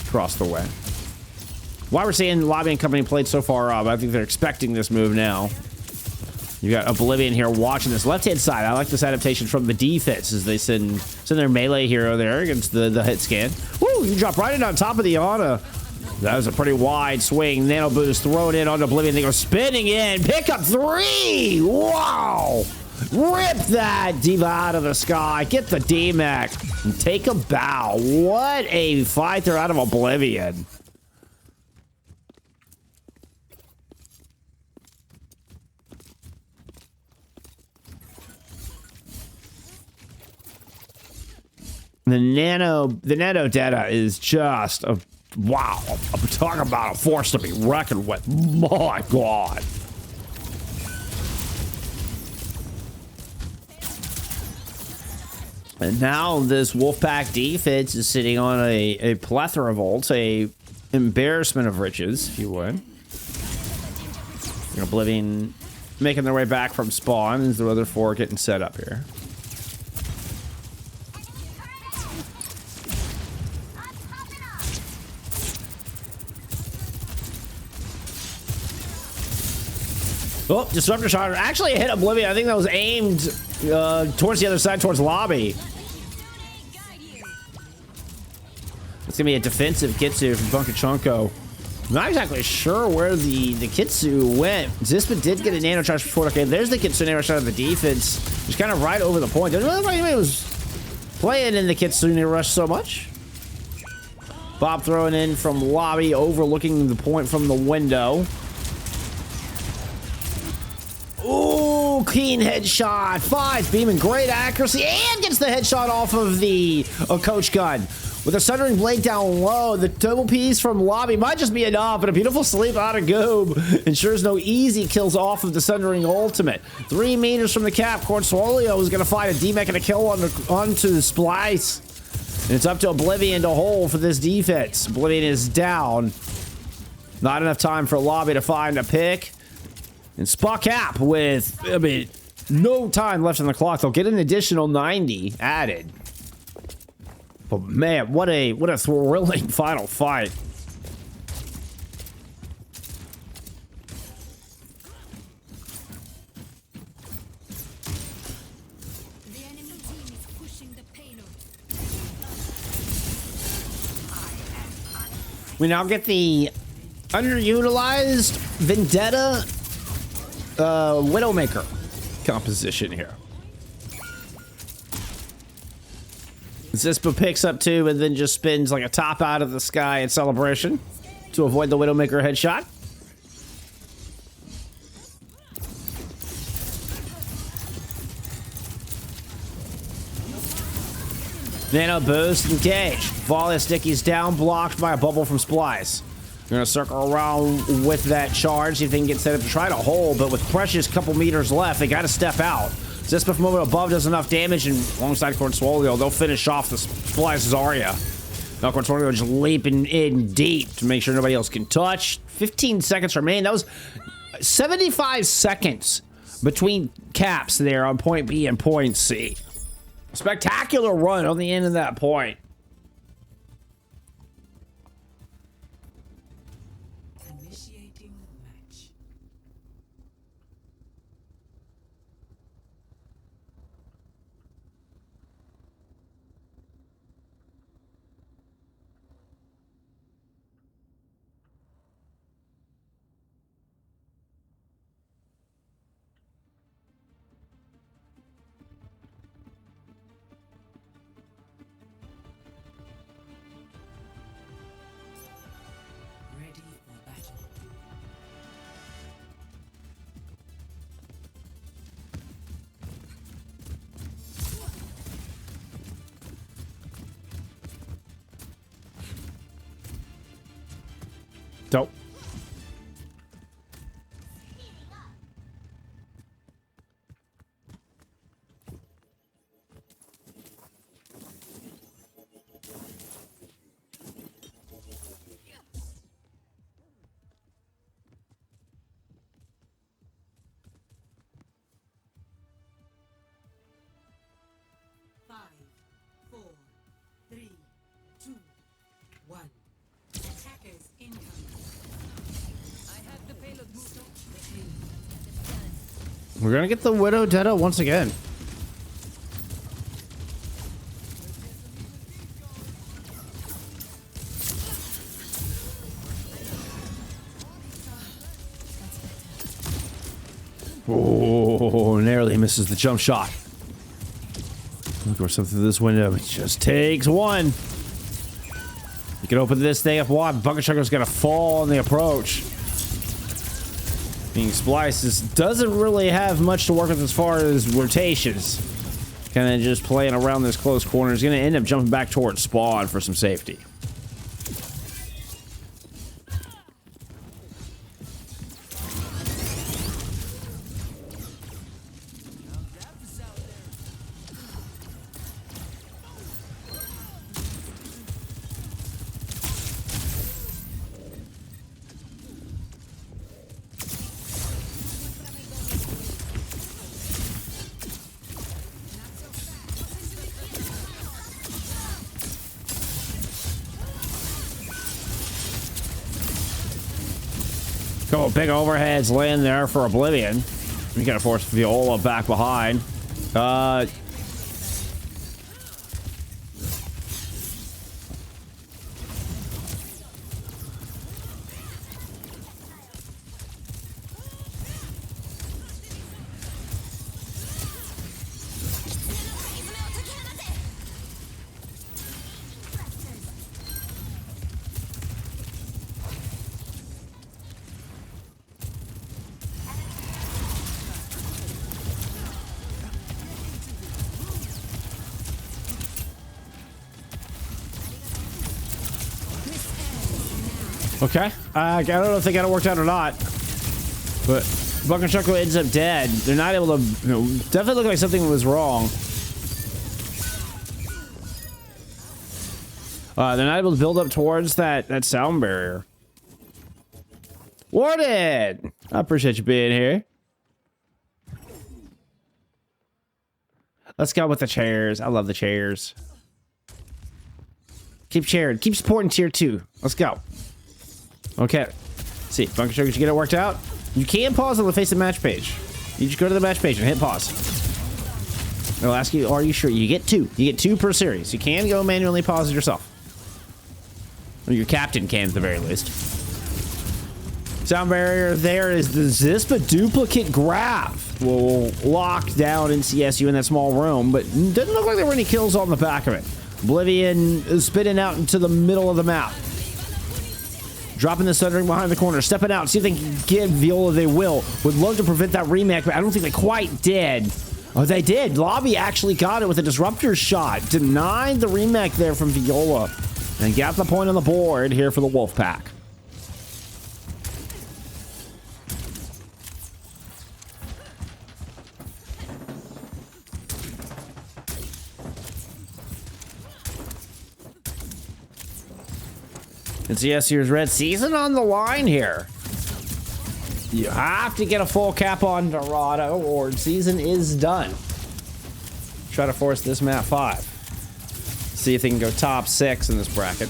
across the way. Why we're seeing Lobby and company played so far up, I think they're expecting this move now. You got Oblivion here watching this left-hand side. I like this adaptation from the defense as they send their melee hero there against the hit scan. Woo! You drop right in on top of the Ana. That was a pretty wide swing. Nano boost thrown in on Oblivion. They go spinning in. Pick up 3! Wow! Rip that diva out of the sky. Get the D-Mac. And take a bow. What a fight there out of Oblivion. The nano data is just a wow. I'm talking about a force to be reckoned with. My God. And now this Wolfpack defense is sitting on a plethora of ults, a embarrassment of riches, if you would. Oblivion making their way back from spawn as the other 4 getting set up here. Oh, disruptor shot actually hit Oblivion. I think that was aimed towards the other side, towards Lobby. It's gonna be a defensive Kitsu from Bunkachunko. I'm not exactly sure where the Kitsu went. Zispa did get a nano charge before. Okay, there's the Kitsu nano shot of the defense. Just kind of right over the point. Didn't really anybody was playing in the Kitsune rush so much. Bob throwing in from Lobby, overlooking the point from the window. Ooh, keen headshot. 5 beaming, great accuracy, and gets the headshot off of the coach gun. With a Sundering Blade down low, the double piece from Lobby might just be enough, but a beautiful sleep out of Goob ensures no easy kills off of the Sundering ultimate. 3 meters from the cap, Cornswolio is going to find a D-Mech and a kill onto the Splice. And it's up to Oblivion to hold for this defense. Oblivion is down. Not enough time for Lobby to find a pick. And Spa Cap with, I mean, no time left on the clock. They'll get an additional 90 added. But man, what a thrilling final fight. The enemy team is pushing the payload. We now get the underutilized Vendetta Widowmaker composition here. Zispa picks up 2 and then just spins like a top out of the sky in celebration to avoid the Widowmaker headshot. Nano boost, engage. Volley Sticky's down, blocked by a bubble from Splice. They're gonna circle around with that charge, see if they can get set up to try to hold, but with precious couple meters left, they gotta step out. Zispa from over above does enough damage, and alongside Cornswolio, they'll finish off the Splice Zarya. Now Cornswolio just leaping in deep to make sure nobody else can touch. 15 seconds remain. That was 75 seconds between caps there on point B and point C. Spectacular run on the end of that point. Initiating match. Ready for battle. Dope. Five, 4, 3, 2, 1. Attackers incoming. I have the payload moved. We're gonna get the Widow Detta once again. Oh, narrowly misses the jump shot. Look for something through this window. It just takes one. You can open this thing up wide. Bucket Chugger's gonna fall on the approach. Being Spliced doesn't really have much to work with as far as rotations. Kind of just playing around this close corner. He's gonna end up jumping back towards spawn for some safety. Couple big overheads laying there for Oblivion. We gotta force Viola back behind. Okay. I don't know if they got it worked out or not. But Buck and Chuckle ends up dead. They're not able to, definitely look like something was wrong. They're not able to build up towards that sound barrier. Warden! I appreciate you being here. Let's go with the chairs. I love the chairs. Keep cheering. Keep supporting tier 2. Let's go. Okay. Let's see, Bunker Sugar, did you get it worked out? You can pause on the FACEIT match page. You just go to the match page and hit pause. It'll ask you, are you sure? You get 2. You get 2 per series. You can go manually pause it yourself. Or your captain can at the very least. Sound barrier there is the Zispa duplicate graph. Will lock down NCSU in that small room, but didn't look like there were any kills on the back of it. Oblivion is spinning out into the middle of the map. Dropping the Sundering behind the corner, stepping out, see if they can get Viola. They will. Would love to prevent that remake, but I don't think they quite did. Oh, they did. Lobby actually got it with a disruptor shot. Denied the remake there from Viola. And got the point on the board here for the Wolfpack. It's yes, here's red season on the line here. You have to get a full cap on Dorado or season is done. Try to force this map 5. See if they can go top 6 in this bracket.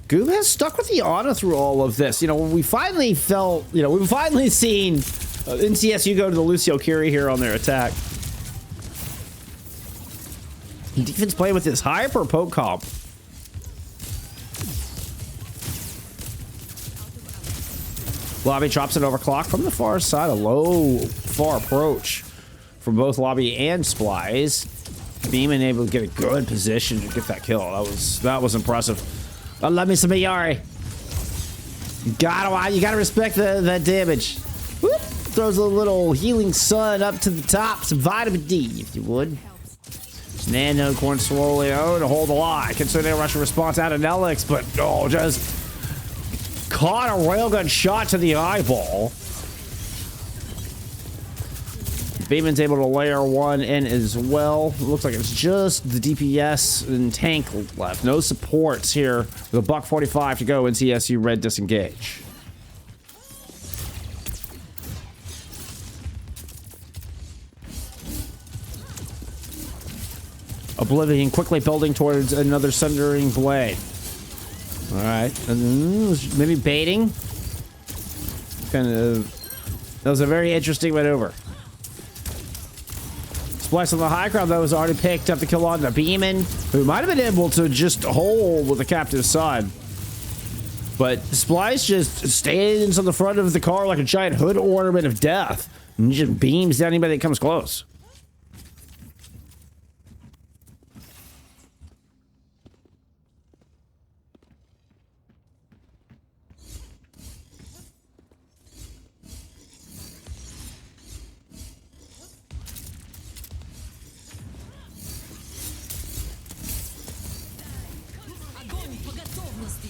Goob has stuck with the Ana through all of this. You know, we finally felt, we've finally seen NCSU go to the Lucio Curie here on their attack. Defense playing with this hyper poke comp. Lobby drops an overclock from the far side. A low, far approach from both Lobby and Splice. Beeman able to get a good position to get that kill. That was impressive. Oh, love me some Ayari. You gotta respect the damage. Whoop. Throws a little healing sun up to the top. Some vitamin D, if you would. Nano Cornswolio to hold the line. Considering a Russian response out of Nelix, but just caught a railgun shot to the eyeball. Beeman's able to layer one in as well. Looks like it's just the DPS and tank left. No supports here with a buck 45 to go. NCSU red disengage. Oblivion quickly building towards another Sundering Blade. All right, and maybe baiting. That was a very interesting maneuver. Splice on the high ground, though, was already picked up the kill on the Beeman, who might have been able to just hold with the captive side. But Splice just stands on the front of the car like a giant hood ornament of death and just beams down anybody that comes close.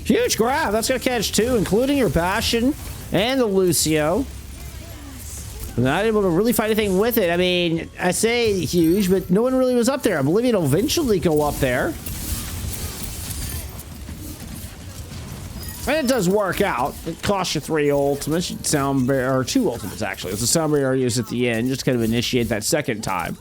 Huge grab. That's going to catch 2, including your Bastion and the Lucio. Not able to really find anything with it. I mean, I say huge, but no one really was up there. I believe it'll eventually go up there. And it does work out. It costs you 3 ultimates. Sound barrier, or 2 ultimates, actually. It's a sound barrier used at the end, just to kind of initiate that second time.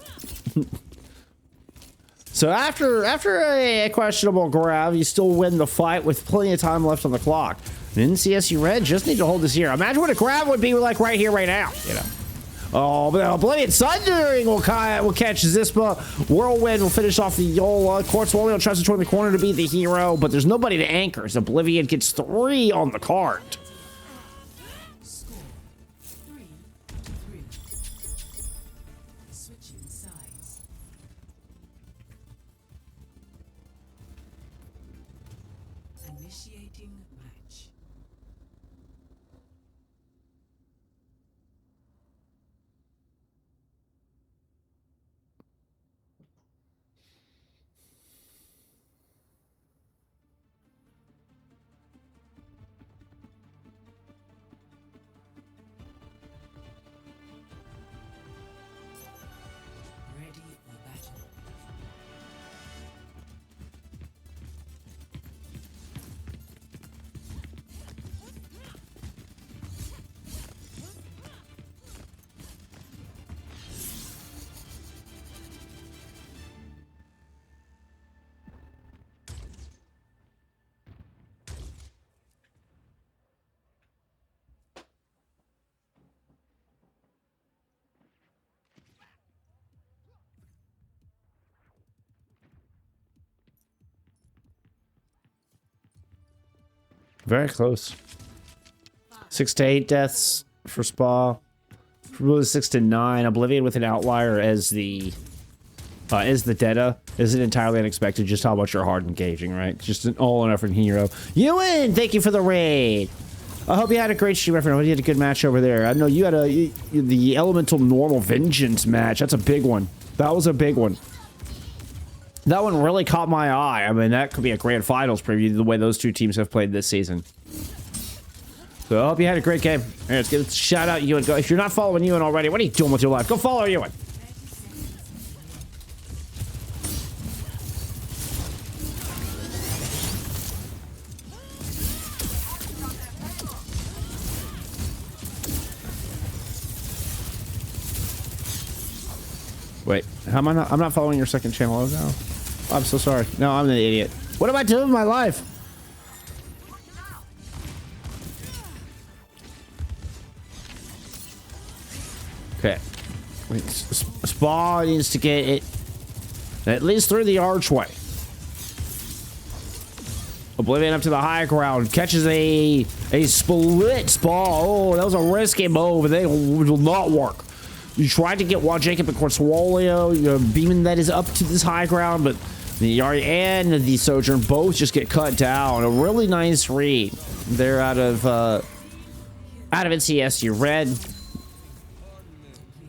So after a questionable grab, you still win the fight with plenty of time left on the clock. And NCSU Red just need to hold this here. Imagine what a grab would be like right here, right now. Oh, but Oblivion Sundering will catch Zispa. Whirlwind will finish off the Viola. Cornswolio tries to turn the corner to be the hero, but there's nobody to anchor. So Oblivion gets 3 on the card. Score 3-3. Switching sides. Initiating match. Very close. 6 to 8 deaths for Spa. Really 6 to 9. Oblivion with an outlier as the Detta. Isn't entirely unexpected just how much you're hard engaging, right? Just an all-in-effort hero. You win! Thank you for the raid! I hope you had a great stream, my friend. I hope you had a good match over there. I know you had the Elemental Normal Vengeance match. That's a big one. That was a big one. That one really caught my eye. I mean, that could be a grand finals preview the way those two teams have played this season. So I hope you had a great game. Here, let's give a shout out Ewan. Go. If you're not following Ewan already, what are you doing with your life? Go follow Ewan. Wait, how am I not? I'm not following your second channel. Oh, no. I'm so sorry. No, I'm an idiot. What am I doing with my life? Okay. Wait, Spa needs to get it at least through the archway. Oblivion up to the high ground. Catches a split Spa. Oh, that was a risky move. They will not work. You tried to get Jacob and Cornswolio. Beaming that is up to this high ground, but the Yari and the Sojourn both just get cut down. A really nice read. They're out of NCSU red.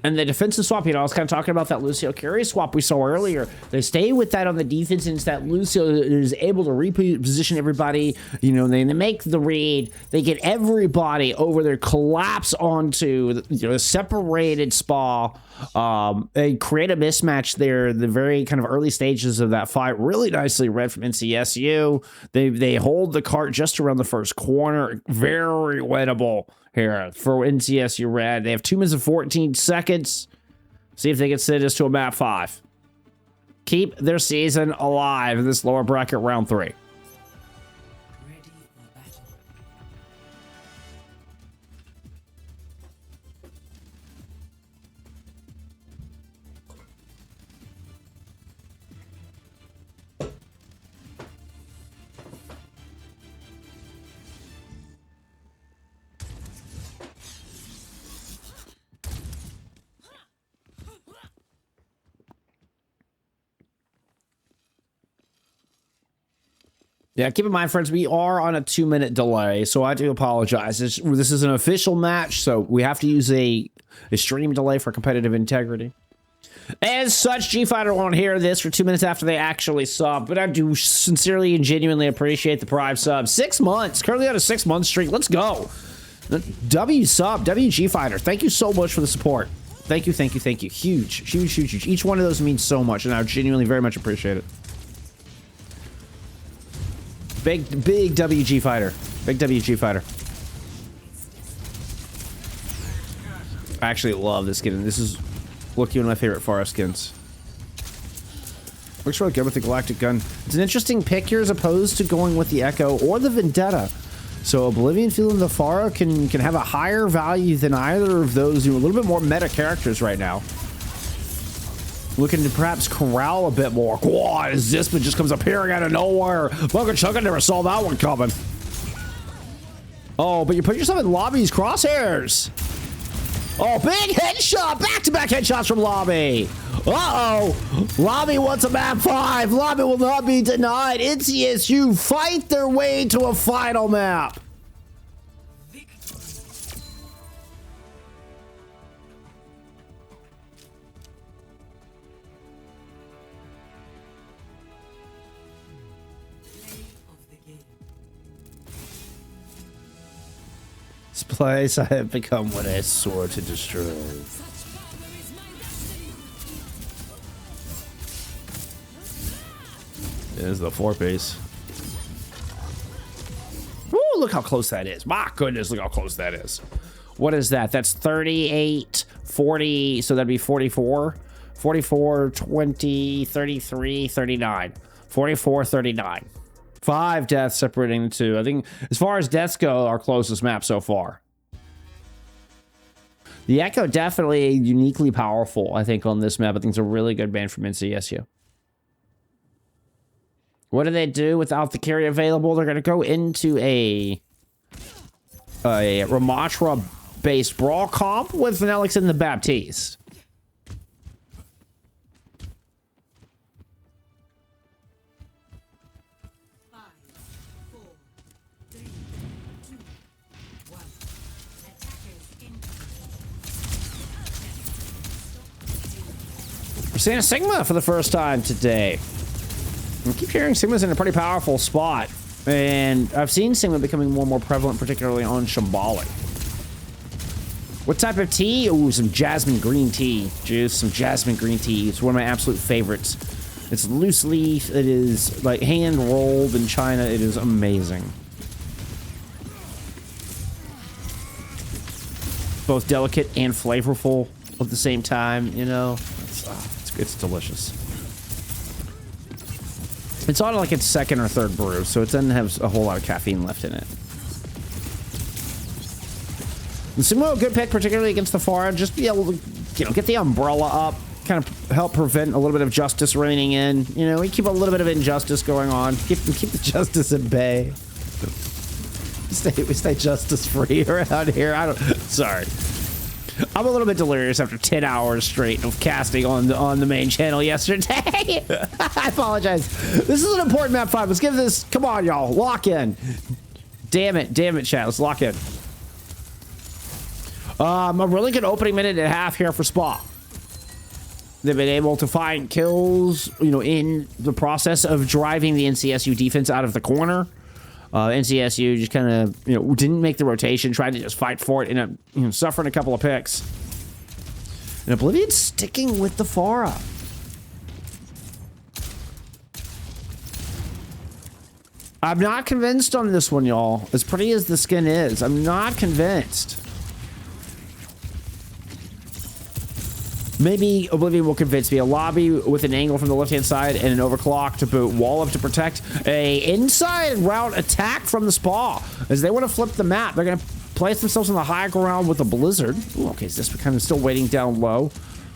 And the defensive swap, I was kind of talking about that Lucio carry swap we saw earlier. They stay with that on the defense, and it's that Lucio is able to reposition everybody. They make the read. They get everybody over there, collapse onto the separated Spa. They create a mismatch there, the very kind of early stages of that fight. Really nicely read from NCSU. They hold the cart just around the first corner. Very winnable here for NCSU red. They have 2 minutes and 14 seconds. See if they can send us to a map 5. Keep their season alive in this lower bracket round 3. Ready for battle. Yeah, keep in mind, friends, we are on a 2-minute delay, so I do apologize. This is an official match, so we have to use a stream delay for competitive integrity. As such, G-Fighter won't hear this for 2 minutes after they actually sub, but I do sincerely and genuinely appreciate the Prime sub. 6 months, currently on a 6-month streak. Let's go. W sub, WG Fighter, thank you so much for the support. Thank you, thank you, thank you. Huge, huge, huge, huge. Each one of those means so much, and I genuinely very much appreciate it. Big WG Fighter. Big WG Fighter. I actually love this skin. This is looking one of my favorite Pharah skins. Looks really good with the Galactic Gun. It's an interesting pick here as opposed to going with the Echo or the Vendetta. So Oblivion feeling the Pharah can have a higher value than either of those. A little bit more meta characters right now. Looking to perhaps corral a bit more. Quad, as Zispa just comes appearing out of nowhere. Bunker Chunka never saw that one coming. Oh, but you put yourself in Lobby's crosshairs. Oh, big headshot. Back-to-back headshots from Lobby. Uh-oh. Lobby wants a map 5. Lobby will not be denied. NCSU fight their way to a final map. This place I have become what I swore to destroy. There's the 4-piece. Ooh, look how close that is. My goodness, look how close that is. What is that? That's 38, 40, so that'd be 44. 44, 20, 33, 39. 44, 39. 5 deaths separating the two. I think as far as deaths go, our closest map so far. The Echo definitely uniquely powerful, I think, on this map. I think it's a really good ban from NCSU. What do they do without the carry available? They're going to go into a a Ramatra-based brawl comp with an Alex and the Baptiste. We're seeing a Sigma for the first time today. I keep hearing Sigma's in a pretty powerful spot. And I've seen Sigma becoming more and more prevalent, particularly on Shambali. What type of tea? Ooh, some jasmine green tea. Juice, some jasmine green tea. It's one of my absolute favorites. It's loose leaf. It is like hand rolled in China. It is amazing. Both delicate and flavorful at the same time, you know. It's delicious. It's on like its second or third brew, so it doesn't have a whole lot of caffeine left in it. The Sumo, a good pick, particularly against the Pharah. Just be able to, you know, get the umbrella up, kind of help prevent a little bit of justice reigning in. You know, we keep a little bit of injustice going on. Keep the justice at bay. We stay justice free around here. Sorry. I'm a little bit delirious after 10 hours straight of casting on the main channel yesterday. I apologize. This is an important map 5. Let's give this. Come on, y'all. Lock in. Damn it, chat. Let's lock in. A really good opening minute and a half here for Spa. They've been able to find kills, you know, in the process of driving the NCSU defense out of the corner. NCSU just kind of, you know, didn't make the rotation, tried to just fight for it, and you know, suffering a couple of picks. And Oblivion sticking with the Pharah. I'm not convinced on this one, y'all. As pretty as the skin is, I'm not convinced. Maybe Oblivion will convince me. A lobby with an angle from the left-hand side and an overclock to boot. Wall up to protect a inside route attack from the Spa. As they want to flip the map, they're going to place themselves on the high ground with a Blizzard. Ooh, okay, is this kind of still waiting down low?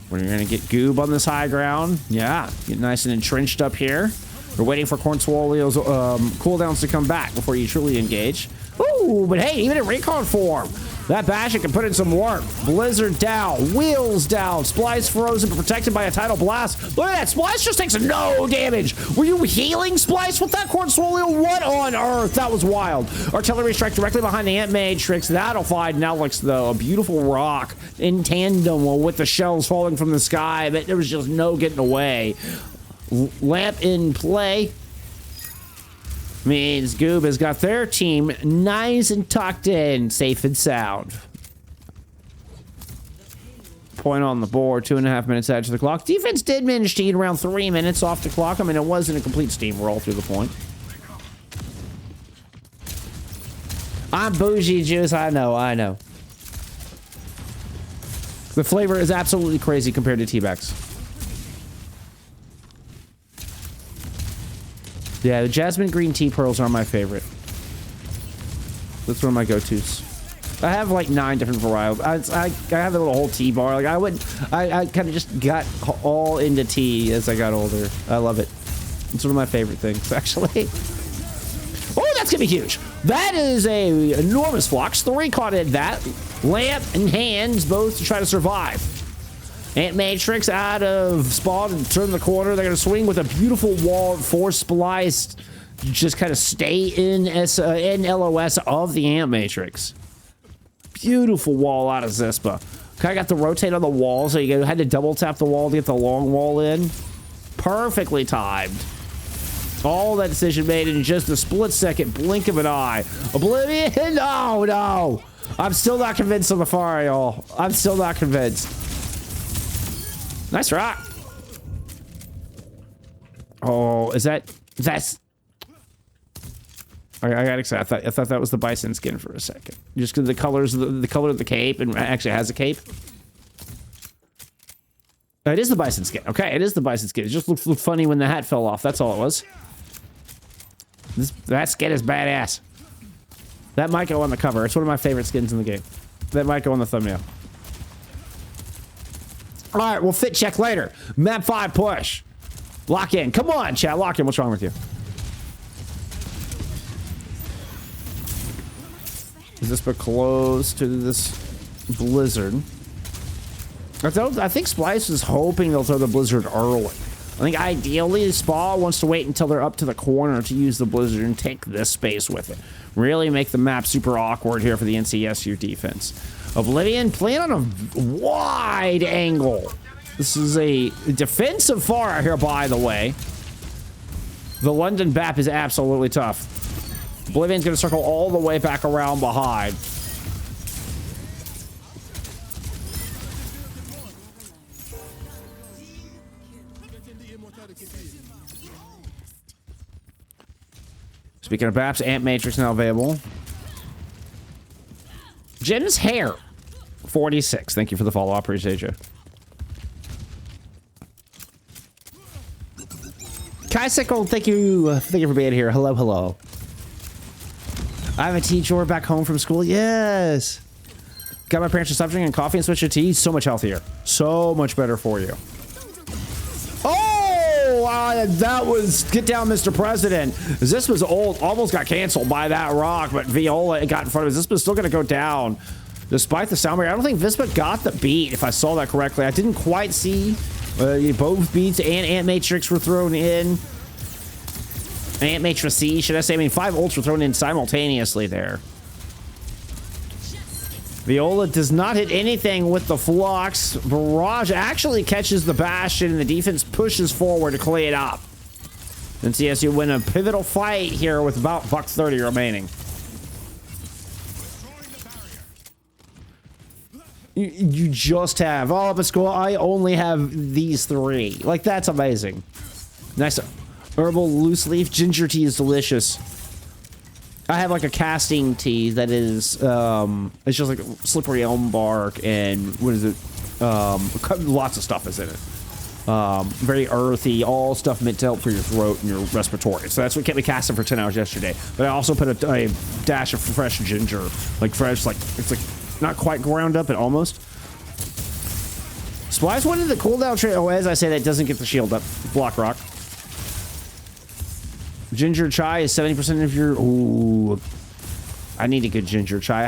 We're going to get Goob on this high ground. Yeah, get nice and entrenched up here. We're waiting for Cornswolio's cooldowns to come back before you truly engage. Ooh, but hey, even in recon form, that Bastion can put in some work. Blizzard down, Wheels down, Splice frozen, but protected by a Tidal Blast. Look at that, Splice just takes no damage. Were you healing Splice with that Cornswolio? What on earth? That was wild. Artillery strike directly behind the Ant Matrix. That'll find Nelix, though. A beautiful rock in tandem with the shells falling from the sky, but there was just no getting away. Lamp in play. Means Goob has got their team nice and tucked in, safe and sound. Point on the board, 2.5 minutes added to the clock. Defense did manage to eat around 3 minutes off the clock. I mean, it wasn't a complete steamroll through the point. I'm bougie, Juice. I know. The flavor is absolutely crazy compared to T-Bags. Yeah, the jasmine green tea pearls are my favorite. That's one of my go-tos. I have like 9 different varietals. I have a little whole tea bar. Like I kind of just got all into tea as I got older. I love it. It's one of my favorite things, actually. Oh, that's gonna be huge. That is a enormous flux. 3 caught in that. Lamp and hands both to try to survive. Ant Matrix out of spawn and turn the corner. They're going to swing with a beautiful wall, 4 spliced. Just kind of stay in LOS of the Ant Matrix. Beautiful wall out of Zispa. Kind of got to rotate on the wall, so you had to double tap the wall to get the long wall in. Perfectly timed. All that decision made in just a split second blink of an eye. Oblivion? No. I'm still not convinced on the Pharah, y'all. I'm still not convinced. Nice rock. Oh, that's... I got excited. I thought that was the Bison skin for a second. Just because the colors, the color of the cape, and it actually has a cape. It is the Bison skin. Okay, it is the Bison skin. It just looked funny when the hat fell off. That's all it was. That skin is badass. That might go on the cover. It's one of my favorite skins in the game. That might go on the thumbnail. All right, we'll fit check later. Map 5 push. Lock in. Come on, chat. Lock in. What's wrong with you? this but close to this blizzard. I think Splice is hoping they'll throw the blizzard early. I think ideally Spa wants to wait until they're up to the corner to use the blizzard and take this space with it. Really make the map super awkward here for the NCSU defense. Oblivion playing on a wide angle. This is a defensive far out here, by the way. The London BAP is absolutely tough. Oblivion's going to circle all the way back around behind. Speaking of BAPs, Amp Matrix now available. Jen's hair. 46. Thank you for the follow. I appreciate you. Kaisikle, thank you for being here. Hello, hello. I have a tea chore back home from school. Yes. Got my parents suffering and coffee and switch to tea. So much healthier. So much better for you. Oh, that was get down, Mr. President. This was old. Almost got canceled by that rock, but Viola got in front of us. This was still going to go down. Despite the sound barrier, I don't think Vispa got the beat, if I saw that correctly. I didn't quite see both beats and Ant Matrix were thrown in. Ant Matrix C, should I say? I mean, 5 ults were thrown in simultaneously there. Viola does not hit anything with the Flux. Barrage actually catches the Bastion, and the defense pushes forward to clean it up. And CSU win a pivotal fight here with about $130 remaining. You just have all up at school. I only have these 3. Like, that's amazing. Nice herbal loose leaf ginger tea is delicious. I have like a casting tea that is it's just like slippery elm bark and what is it? Lots of stuff is in it. Very earthy, all stuff meant to help for your throat and your respiratory. So that's what kept me casting for 10 hours yesterday. But I also put a dash of fresh ginger, like fresh, like it's like not quite ground up, but almost. Splice one of the cooldown trait. Oh, as I say, that doesn't get the shield up. Block rock. Ginger chai is 70% of your. Ooh, I need a good ginger chai.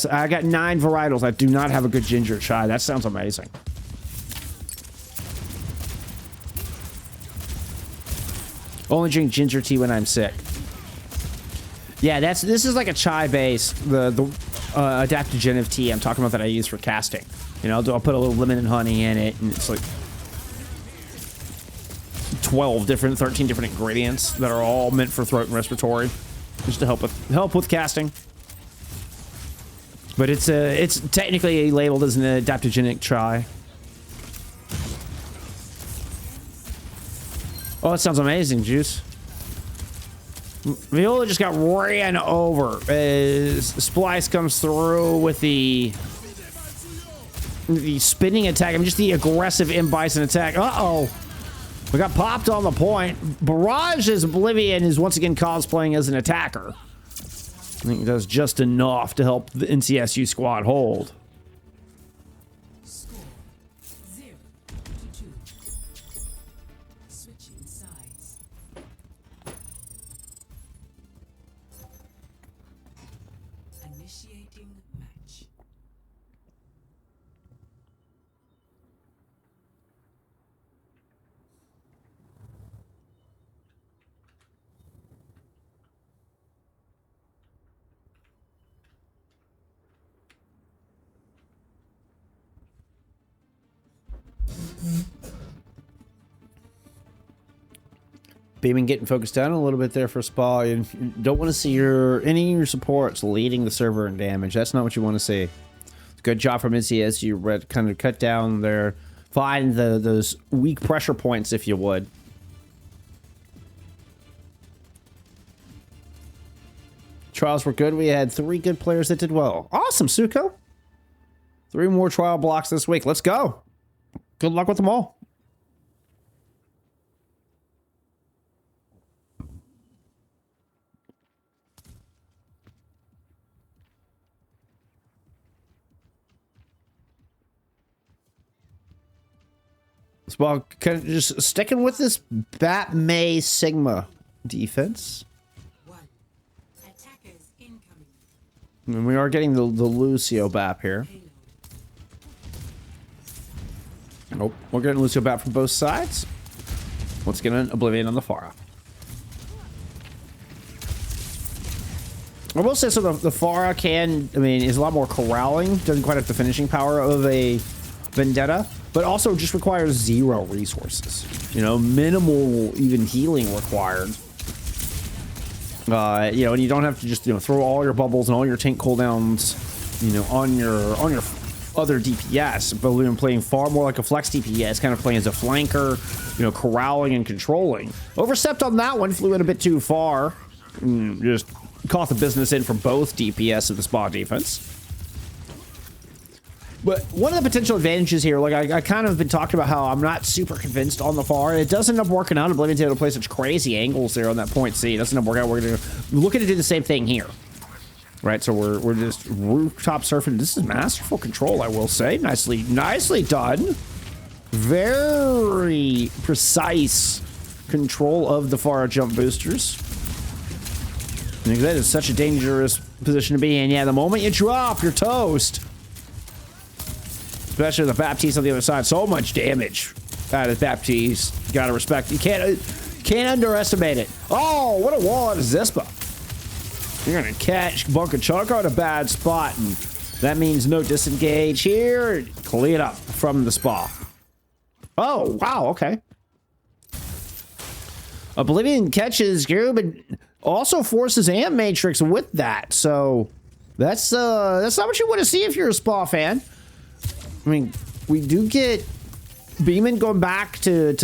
I got 9 varietals. I do not have a good ginger chai. That sounds amazing. Only drink ginger tea when I'm sick. Yeah, this is like a chai base. The adaptogenic tea I'm talking about that I use for casting. You know, I'll put a little lemon and honey in it, and it's like 13 different ingredients that are all meant for throat and respiratory, just to help with casting. But it's technically labeled as an adaptogenic chai. Oh, that sounds amazing, Juice. Viola just got ran over as Splice comes through with the spinning attack. I mean, just the aggressive in-bison attack. Uh-oh. We got popped on the point. Barrage as Oblivion is once again cosplaying as an attacker. I think he does just enough to help the NCSU squad hold. Score 0-2. Switching sides. Initiating match. Beeman getting focused down a little bit there for Spa. You don't want to see any of your supports leading the server in damage. That's not what you want to see. Good job from NCSU. Kind of cut down there, find those weak pressure points, if you would. Trials were good. We had 3 good players that did well. Awesome, Suko. 3 more trial blocks this week. Let's go. Good luck with them all. Well, kind of just sticking with this Bat May Sigma defense. 1. Attackers incoming. And we are getting the Lucio BAP here. Nope, we're getting Lucio BAP from both sides. Once again, an Oblivion on the Pharah. I will say, so the Pharah can, I mean, is a lot more corralling. Doesn't quite have the finishing power of a Vendetta, but also just requires 0 resources. You know, minimal even healing required. You know, and you don't have to just, you know, throw all your bubbles and all your tank cooldowns, you know, on your other DPS, but we've been playing far more like a flex DPS, kind of playing as a flanker, you know, corralling and controlling. Overstepped on that one, flew in a bit too far. Just caught the business in for both DPS of the spa defense. But one of the potential advantages here, like I kind of been talking about how I'm not super convinced on the far. It does end up working out. Oblivion's able to play such crazy angles there on that point C. It doesn't end up working out. We're looking to do the same thing here. Right, so we're just rooftop surfing. This is masterful control, I will say. Nicely done. Very precise control of the Pharah jump boosters. And that is such a dangerous position to be in. Yeah, the moment you drop, you're toast. Especially the Baptiste on the other side. So much damage out of Baptiste. Gotta respect. You can't underestimate it. Oh, what a wall out of Zispa. You're gonna catch Bunker Chunko in a bad spot, and that means no disengage here. Clean up from the spa. Oh, wow, okay. Oblivion catches Goob and also forces Amp Matrix with that, so that's not what you want to see if you're a spa fan. I mean, we do get Bmin going back to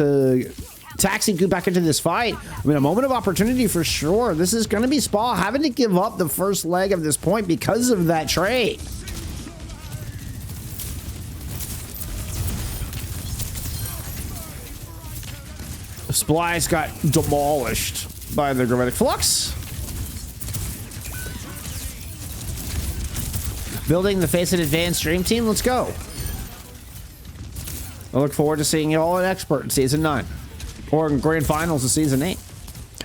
taxi Goob back into this fight. I mean, a moment of opportunity for sure. This is going to be Spa having to give up the first leg of this point because of that trade. Splice got demolished by the Gravitic Flux. Building the FACEIT Advanced Dream Team. Let's go. I look forward to seeing you all at Expert in Season 9. Or in Grand Finals of Season 8.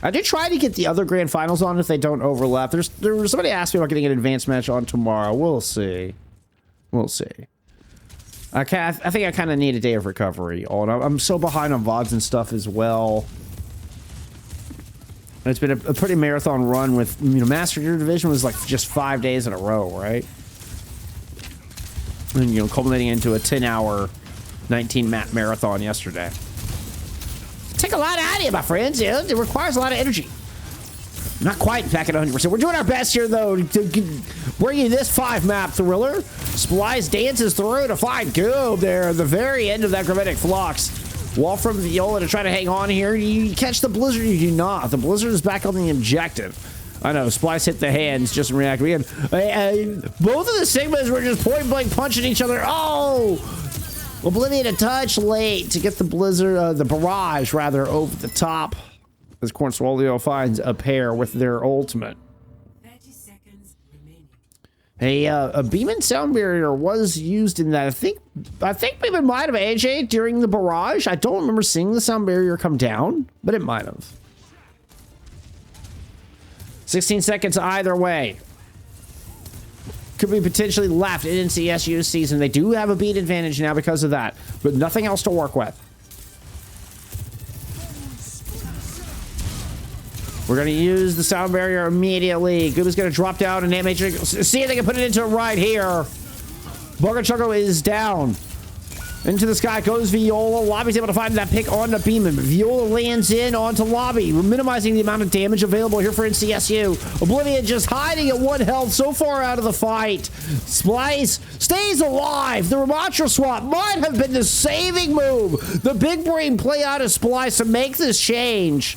I did try to get the other Grand Finals on if they don't overlap. Somebody asked me about getting an advanced match on tomorrow. We'll see. We'll see. I think I kind of need a day of recovery. I'm so behind on VODs and stuff as well. It's been a pretty marathon run with, you know, Master Gear Division was like just 5 days in a row, right? And, you know, culminating into a 10-hour 19-map marathon yesterday. Take a lot out of you, my friends. You know, it requires a lot of energy. Not quite back at 100%. We're doing our best here, though, to bring you this 5-map thriller. Splice dances through to find Goob there at the very end of that Gravitic Flux. Wall from Viola to try to hang on here. You catch the Blizzard, you do not. The Blizzard is back on the objective. I know, Splice hit the hands just in react. We had both of the Sigmas were just point-blank punching each other. Oh! Oblivion a touch late to get the Blizzard, the barrage rather, over the top as Cornswolio finds a pair with their ultimate. 30 seconds remaining. A Bmin sound barrier was used in that. I think Bmin might have AJ during the barrage. I don't remember seeing the sound barrier come down, but it might have. 16 seconds either way. Could be potentially left in NCSU season. They do have a beat advantage now because of that, but nothing else to work with. We're going to use the sound barrier immediately. Goob is going to drop down and Matrix. See if they can put it into it right here. Bunker Chunko is down. Into the sky goes Viola. Lobby's able to find that pick onto Bmin. Viola lands in onto Lobby. We're minimizing the amount of damage available here for NCSU. Oblivion just hiding at 1 health so far out of the fight. Splice stays alive. The Ramatra swap might have been the saving move. The big brain play out of Splice to make this change.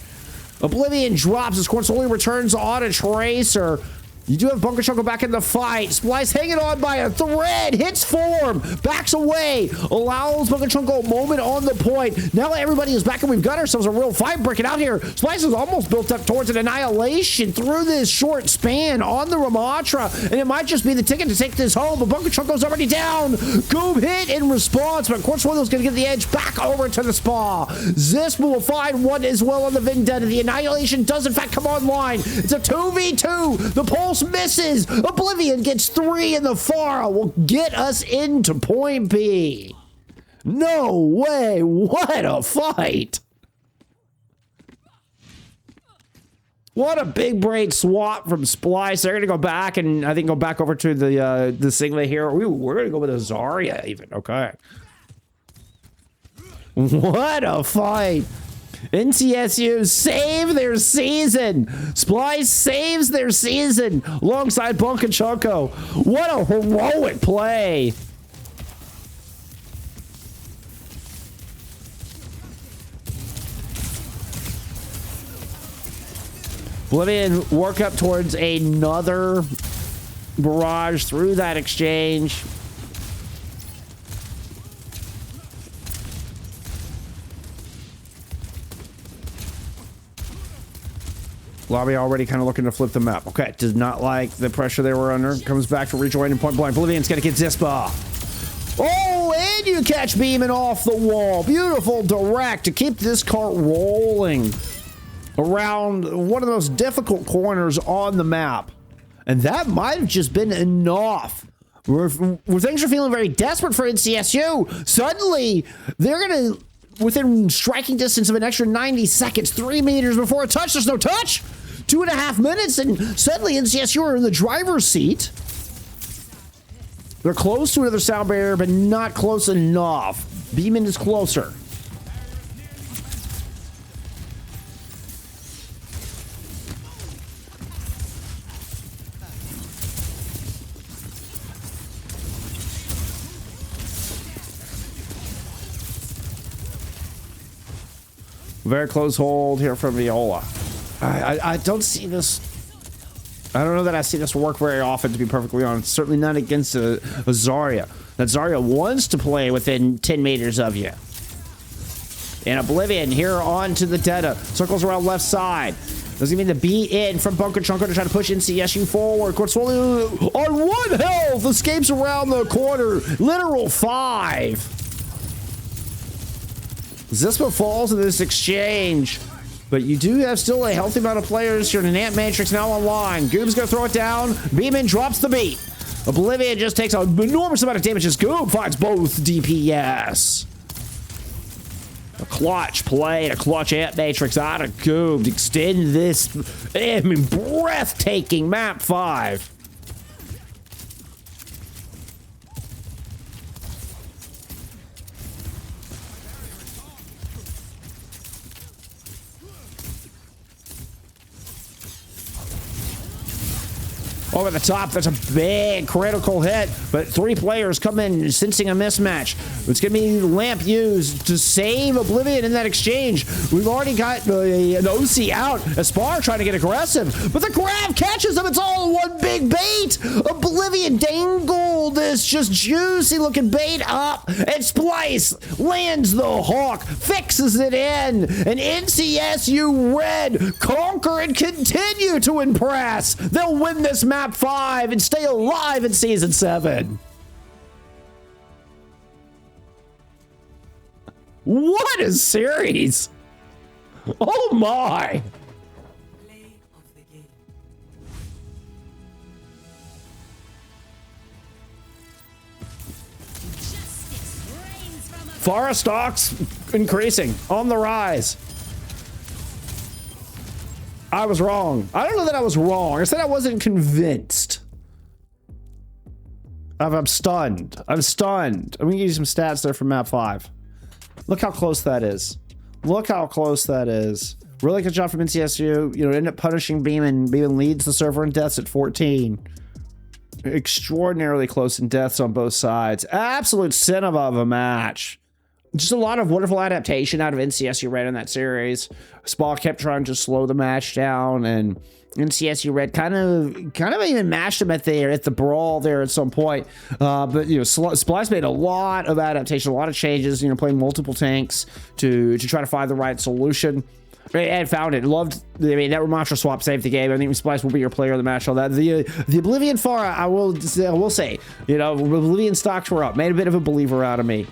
Oblivion drops as Cornswolio returns on a Tracer. You do have Bunker Chunko back in the fight. Splice hanging on by a thread. Hits form. Backs away. Allows Bunker Chunko a moment on the point. Now everybody is back and we've got ourselves a real fight breaking out here. Splice is almost built up towards an annihilation through this short span on the Ramatra. And it might just be the ticket to take this home. But Bunker Chunko's already down. Goob hit in response. But Cornswolio's going to get the edge back over to the spa. Zispa will find one as well on the Vendetta. The annihilation does in fact come online. It's a 2v2. The pulse almost misses. Oblivion gets 3 and the Pharah will get us into point B. No way. What a fight. What a big brain swap from Splice. They're going to go back and I think go back over to the Sigma here. We're going to go with a Zarya even. Okay. What a fight. NCSU save their season. Splice saves their season alongside Bunk and Choco. What a heroic play. Oblivion work up towards another barrage through that exchange. Lobby already kind of looking to flip the map. Okay, does not like the pressure they were under. Comes back to rejoin in point blank. Oblivion's gonna get Zispa. Oh, and you catch Beeman off the wall. Beautiful direct to keep this cart rolling around one of the most difficult corners on the map. And that might have just been enough. Where things are feeling very desperate for NCSU. Suddenly, they're gonna, within striking distance of an extra 90 seconds, 3 meters before a touch, there's no touch. 2.5 minutes, and suddenly NCSU are in the driver's seat. They're close to another sound barrier, but not close enough. Beeman is closer. Very close hold here from Viola. I don't see this. I don't know that I see this work very often, to be perfectly honest. Certainly not against a Zarya. That Zarya wants to play within 10 meters of you. And Oblivion here on to the Deta. Circles around left side. Doesn't mean to be in from Bunker Chunker to try to push NCSU forward. Cornswolio on 1 health escapes around the corner. Literal 5. Zispa falls in this exchange, but you do have still a healthy amount of players here in an Ant Matrix now online. Goob's gonna throw it down. Beeman drops the beat. Oblivion just takes an enormous amount of damage as Goob finds both DPS. A clutch play, a clutch Ant Matrix out of Goob to extend this, I mean, breathtaking map 5. Over the top, that's a big critical hit, but 3 players come in sensing a mismatch. It's going to be Lamp used to save Oblivion in that exchange. We've already got an OC out. Aspar trying to get aggressive, but the grab catches him. It's all one big bait. Oblivion dangled this just juicy looking bait up, and Splice lands the hawk, fixes it in, and NCSU Red conquer and continue to impress. They'll win this map 5 and stay alive in season 7. What a series! Oh my! Play of the game. Pharah stocks increasing on the rise. I was wrong. I don't know that I was wrong. I said I wasn't convinced. I'm stunned. I'm stunned. I'm gonna give you some stats there from map 5. Look how close that is. Look how close that is. Really good job from NCSU. You know, end up punishing Beeman. Beeman leads the server in deaths at 14. Extraordinarily close in deaths on both sides. Absolute cinema of a match. Just a lot of wonderful adaptation out of NCSU Red in that series. Spa kept trying to slow the match down, and NCSU Red kind of even mashed him at the brawl there at some point. But you know, Splice made a lot of adaptation, a lot of changes. You know, playing multiple tanks to try to find the right solution. And found it. Loved. I mean, that Ramastra swap saved the game. I think Splice will be your player of the match. All that. The Oblivion Pharah, I will say, you know, Oblivion stocks were up. Made a bit of a believer out of me.